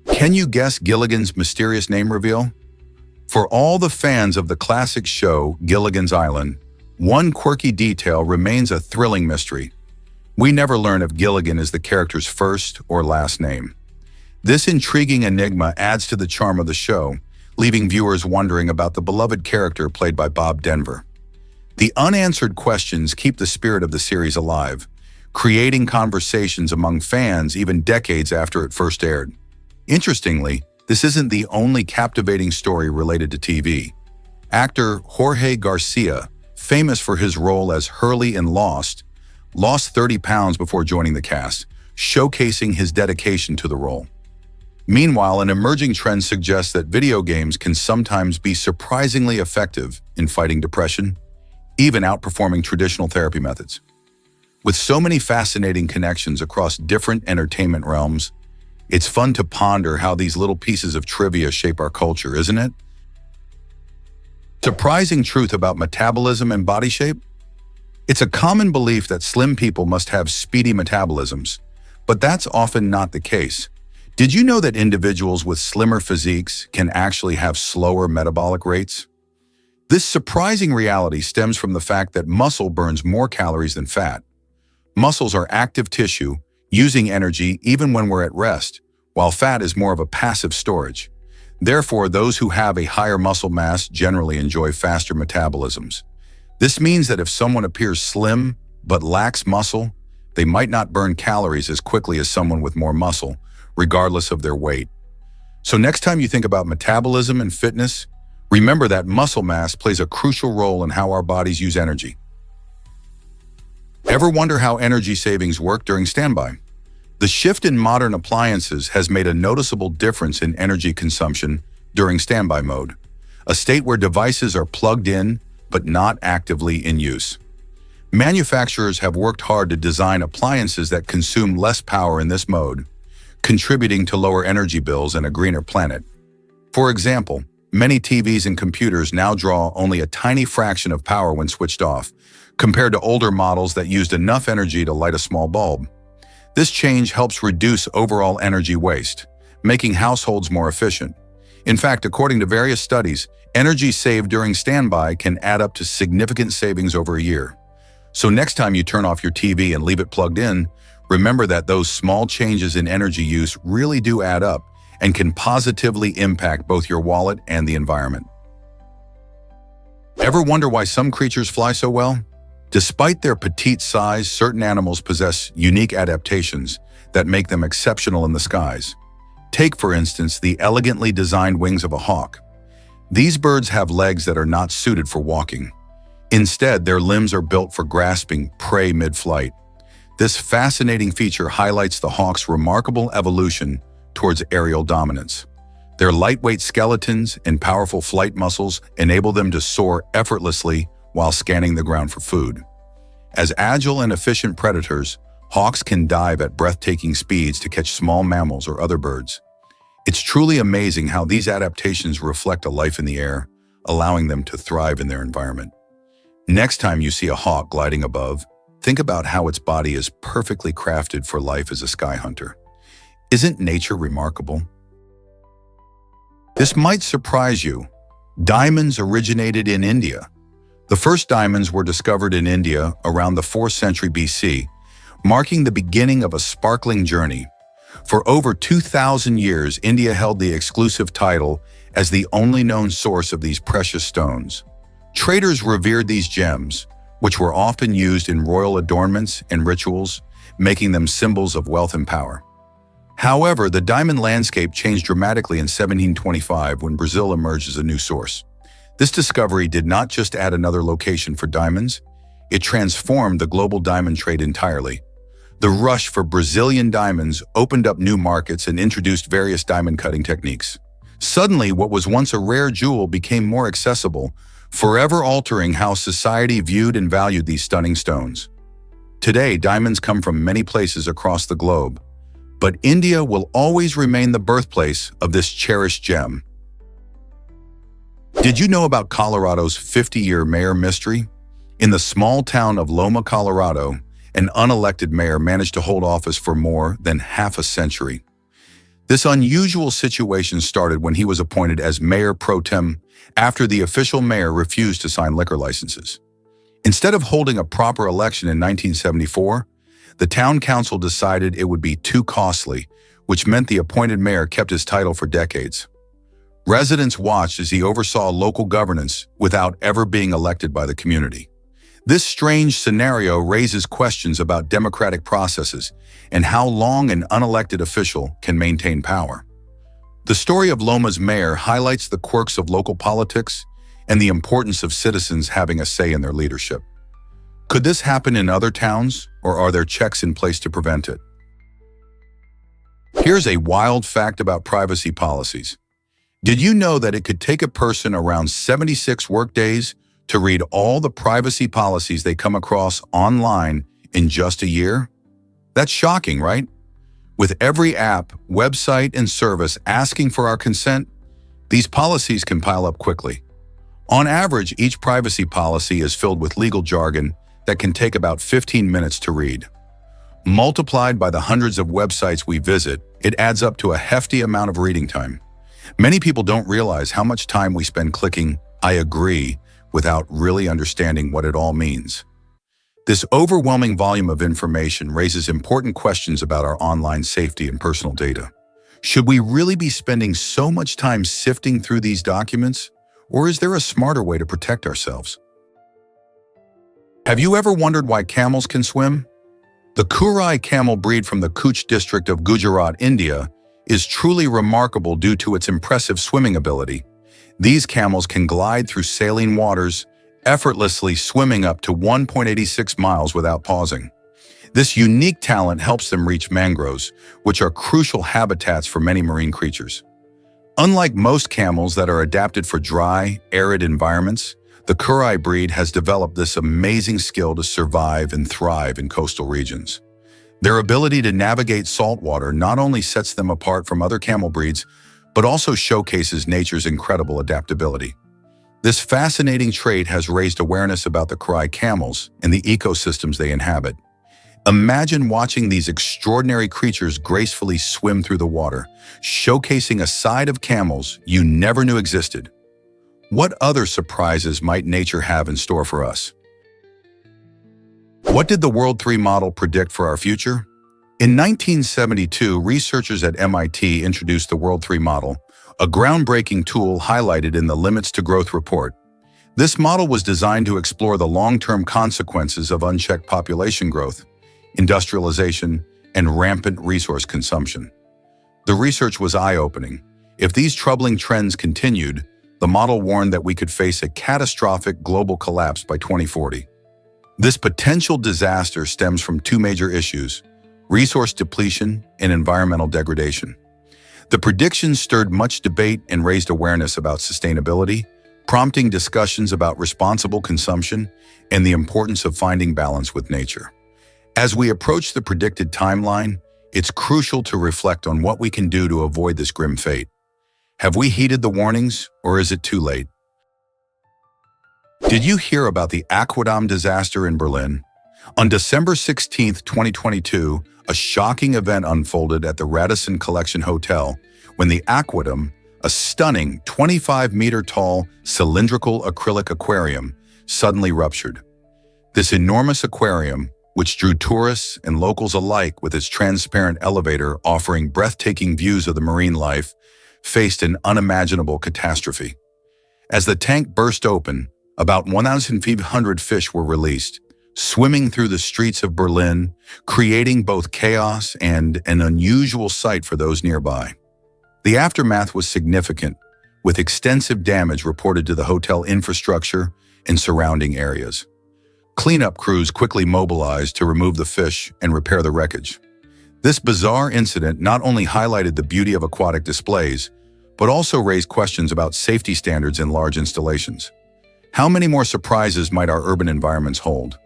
S1: Can you guess Gilligan's mysterious name reveal? For all the fans of the classic show Gilligan's Island, one quirky detail remains a thrilling mystery. We never learn if Gilligan is the character's first or last name. This intriguing enigma adds to the charm of the show, leaving viewers wondering about the beloved character played by Bob Denver. The unanswered questions keep the spirit of the series alive, creating conversations among fans even decades after it first aired. Interestingly, this isn't the only captivating story related to TV. Actor Jorge Garcia, famous for his role as Hurley in Lost 30 pounds before joining the cast, showcasing his dedication to the role. Meanwhile, an emerging trend suggests that video games can sometimes be surprisingly effective in fighting depression, even outperforming traditional therapy methods. With so many fascinating connections across different entertainment realms, it's fun to ponder how these little pieces of trivia shape our culture, isn't it? Surprising truth about metabolism and body shape? It's a common belief that slim people must have speedy metabolisms, but that's often not the case. Did you know that individuals with slimmer physiques can actually have slower metabolic rates? This surprising reality stems from the fact that muscle burns more calories than fat. Muscles are active tissue, using energy even when we're at rest, while fat is more of a passive storage. Therefore, those who have a higher muscle mass generally enjoy faster metabolisms. This means that if someone appears slim but lacks muscle, they might not burn calories as quickly as someone with more muscle, regardless of their weight. So next time you think about metabolism and fitness, remember that muscle mass plays a crucial role in how our bodies use energy. Ever wonder how energy savings work during standby? The shift in modern appliances has made a noticeable difference in energy consumption during standby mode, a state where devices are plugged in but not actively in use. Manufacturers have worked hard to design appliances that consume less power in this mode, contributing to lower energy bills and a greener planet. For example, many TVs and computers now draw only a tiny fraction of power when switched off, compared to older models that used enough energy to light a small bulb. This change helps reduce overall energy waste, making households more efficient. In fact, according to various studies, energy saved during standby can add up to significant savings over a year. So next time you turn off your TV and leave it plugged in, remember that those small changes in energy use really do add up and can positively impact both your wallet and the environment. Ever wonder why some creatures fly so well? Despite their petite size, certain animals possess unique adaptations that make them exceptional in the skies. Take, for instance, the elegantly designed wings of a hawk. These birds have legs that are not suited for walking. Instead, their limbs are built for grasping prey mid-flight. This fascinating feature highlights the hawk's remarkable evolution towards aerial dominance. Their lightweight skeletons and powerful flight muscles enable them to soar effortlessly while scanning the ground for food. As agile and efficient predators, hawks can dive at breathtaking speeds to catch small mammals or other birds. It's truly amazing how these adaptations reflect a life in the air, allowing them to thrive in their environment. Next time you see a hawk gliding above, think about how its body is perfectly crafted for life as a sky hunter. Isn't nature remarkable? This might surprise you. Diamonds originated in India. The first diamonds were discovered in India around the 4th century BC, marking the beginning of a sparkling journey. For over 2,000 years, India held the exclusive title as the only known source of these precious stones. Traders revered these gems, which were often used in royal adornments and rituals, making them symbols of wealth and power. However, the diamond landscape changed dramatically in 1725 when Brazil emerged as a new source. This discovery did not just add another location for diamonds, it transformed the global diamond trade entirely. The rush for Brazilian diamonds opened up new markets and introduced various diamond cutting techniques. Suddenly, what was once a rare jewel became more accessible, forever altering how society viewed and valued these stunning stones. Today, diamonds come from many places across the globe, but India will always remain the birthplace of this cherished gem. Did you know about Colorado's 50-year mayor mystery? In the small town of Loma, Colorado, an unelected mayor managed to hold office for more than half a century. This unusual situation started when he was appointed as mayor pro tem after the official mayor refused to sign liquor licenses. Instead of holding a proper election in 1974, the town council decided it would be too costly, which meant the appointed mayor kept his title for decades. Residents watched as he oversaw local governance without ever being elected by the community. This strange scenario raises questions about democratic processes and how long an unelected official can maintain power. The story of Loma's mayor highlights the quirks of local politics and the importance of citizens having a say in their leadership. Could this happen in other towns, or are there checks in place to prevent it? Here's a wild fact about privacy policies. Did you know that it could take a person around 76 workdays to read all the privacy policies they come across online in just a year? That's shocking, right? With every app, website, and service asking for our consent, these policies can pile up quickly. On average, each privacy policy is filled with legal jargon that can take about 15 minutes to read. Multiplied by the hundreds of websites we visit, it adds up to a hefty amount of reading time. Many people don't realize how much time we spend clicking "I agree" without really understanding what it all means. This overwhelming volume of information raises important questions about our online safety and personal data. Should we really be spending so much time sifting through these documents, or is there a smarter way to protect ourselves? Have you ever wondered why camels can swim? The Kurai camel breed from the Kutch district of Gujarat, India, is truly remarkable due to its impressive swimming ability. These camels can glide through saline waters, effortlessly swimming up to 1.86 miles without pausing. This unique talent helps them reach mangroves, which are crucial habitats for many marine creatures. Unlike most camels that are adapted for dry, arid environments, the Kurai breed has developed this amazing skill to survive and thrive in coastal regions. Their ability to navigate saltwater not only sets them apart from other camel breeds, but also showcases nature's incredible adaptability. This fascinating trait has raised awareness about the Kurai camels and the ecosystems they inhabit. Imagine watching these extraordinary creatures gracefully swim through the water, showcasing a side of camels you never knew existed. What other surprises might nature have in store for us? What did the World 3 model predict for our future? In 1972, researchers at MIT introduced the World 3 model, a groundbreaking tool highlighted in the Limits to Growth report. This model was designed to explore the long-term consequences of unchecked population growth, industrialization, and rampant resource consumption. The research was eye-opening. If these troubling trends continued, the model warned that we could face a catastrophic global collapse by 2040. This potential disaster stems from two major issues: resource depletion and environmental degradation. The predictions stirred much debate and raised awareness about sustainability, prompting discussions about responsible consumption and the importance of finding balance with nature. As we approach the predicted timeline, it's crucial to reflect on what we can do to avoid this grim fate. Have we heeded the warnings, or is it too late? Did you hear about the Aquadom disaster in Berlin? On December 16, 2022, a shocking event unfolded at the Radisson Collection Hotel when the Aquadom, a stunning 25-meter-tall cylindrical acrylic aquarium, suddenly ruptured. This enormous aquarium, which drew tourists and locals alike with its transparent elevator offering breathtaking views of the marine life, faced an unimaginable catastrophe. As the tank burst open, about 1,500 fish were released, swimming through the streets of Berlin, creating both chaos and an unusual sight for those nearby. The aftermath was significant, with extensive damage reported to the hotel infrastructure and surrounding areas. Cleanup crews quickly mobilized to remove the fish and repair the wreckage. This bizarre incident not only highlighted the beauty of aquatic displays, but also raised questions about safety standards in large installations. How many more surprises might our urban environments hold?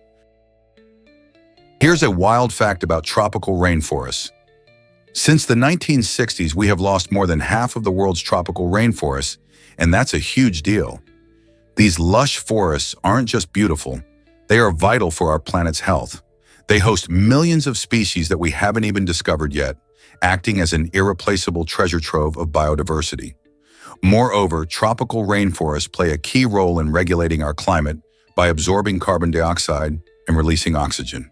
S1: Here's a wild fact about tropical rainforests. Since the 1960s, we have lost more than half of the world's tropical rainforests, and that's a huge deal. These lush forests aren't just beautiful, they are vital for our planet's health. They host millions of species that we haven't even discovered yet, acting as an irreplaceable treasure trove of biodiversity. Moreover, tropical rainforests play a key role in regulating our climate by absorbing carbon dioxide and releasing oxygen.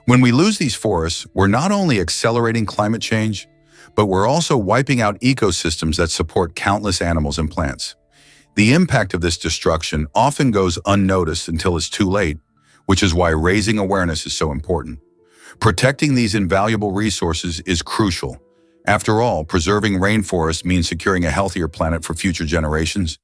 S1: When we lose these forests, we're not only accelerating climate change, but we're also wiping out ecosystems that support countless animals and plants. The impact of this destruction often goes unnoticed until it's too late, which is why raising awareness is so important. Protecting these invaluable resources is crucial. After all, preserving rainforests means securing a healthier planet for future generations.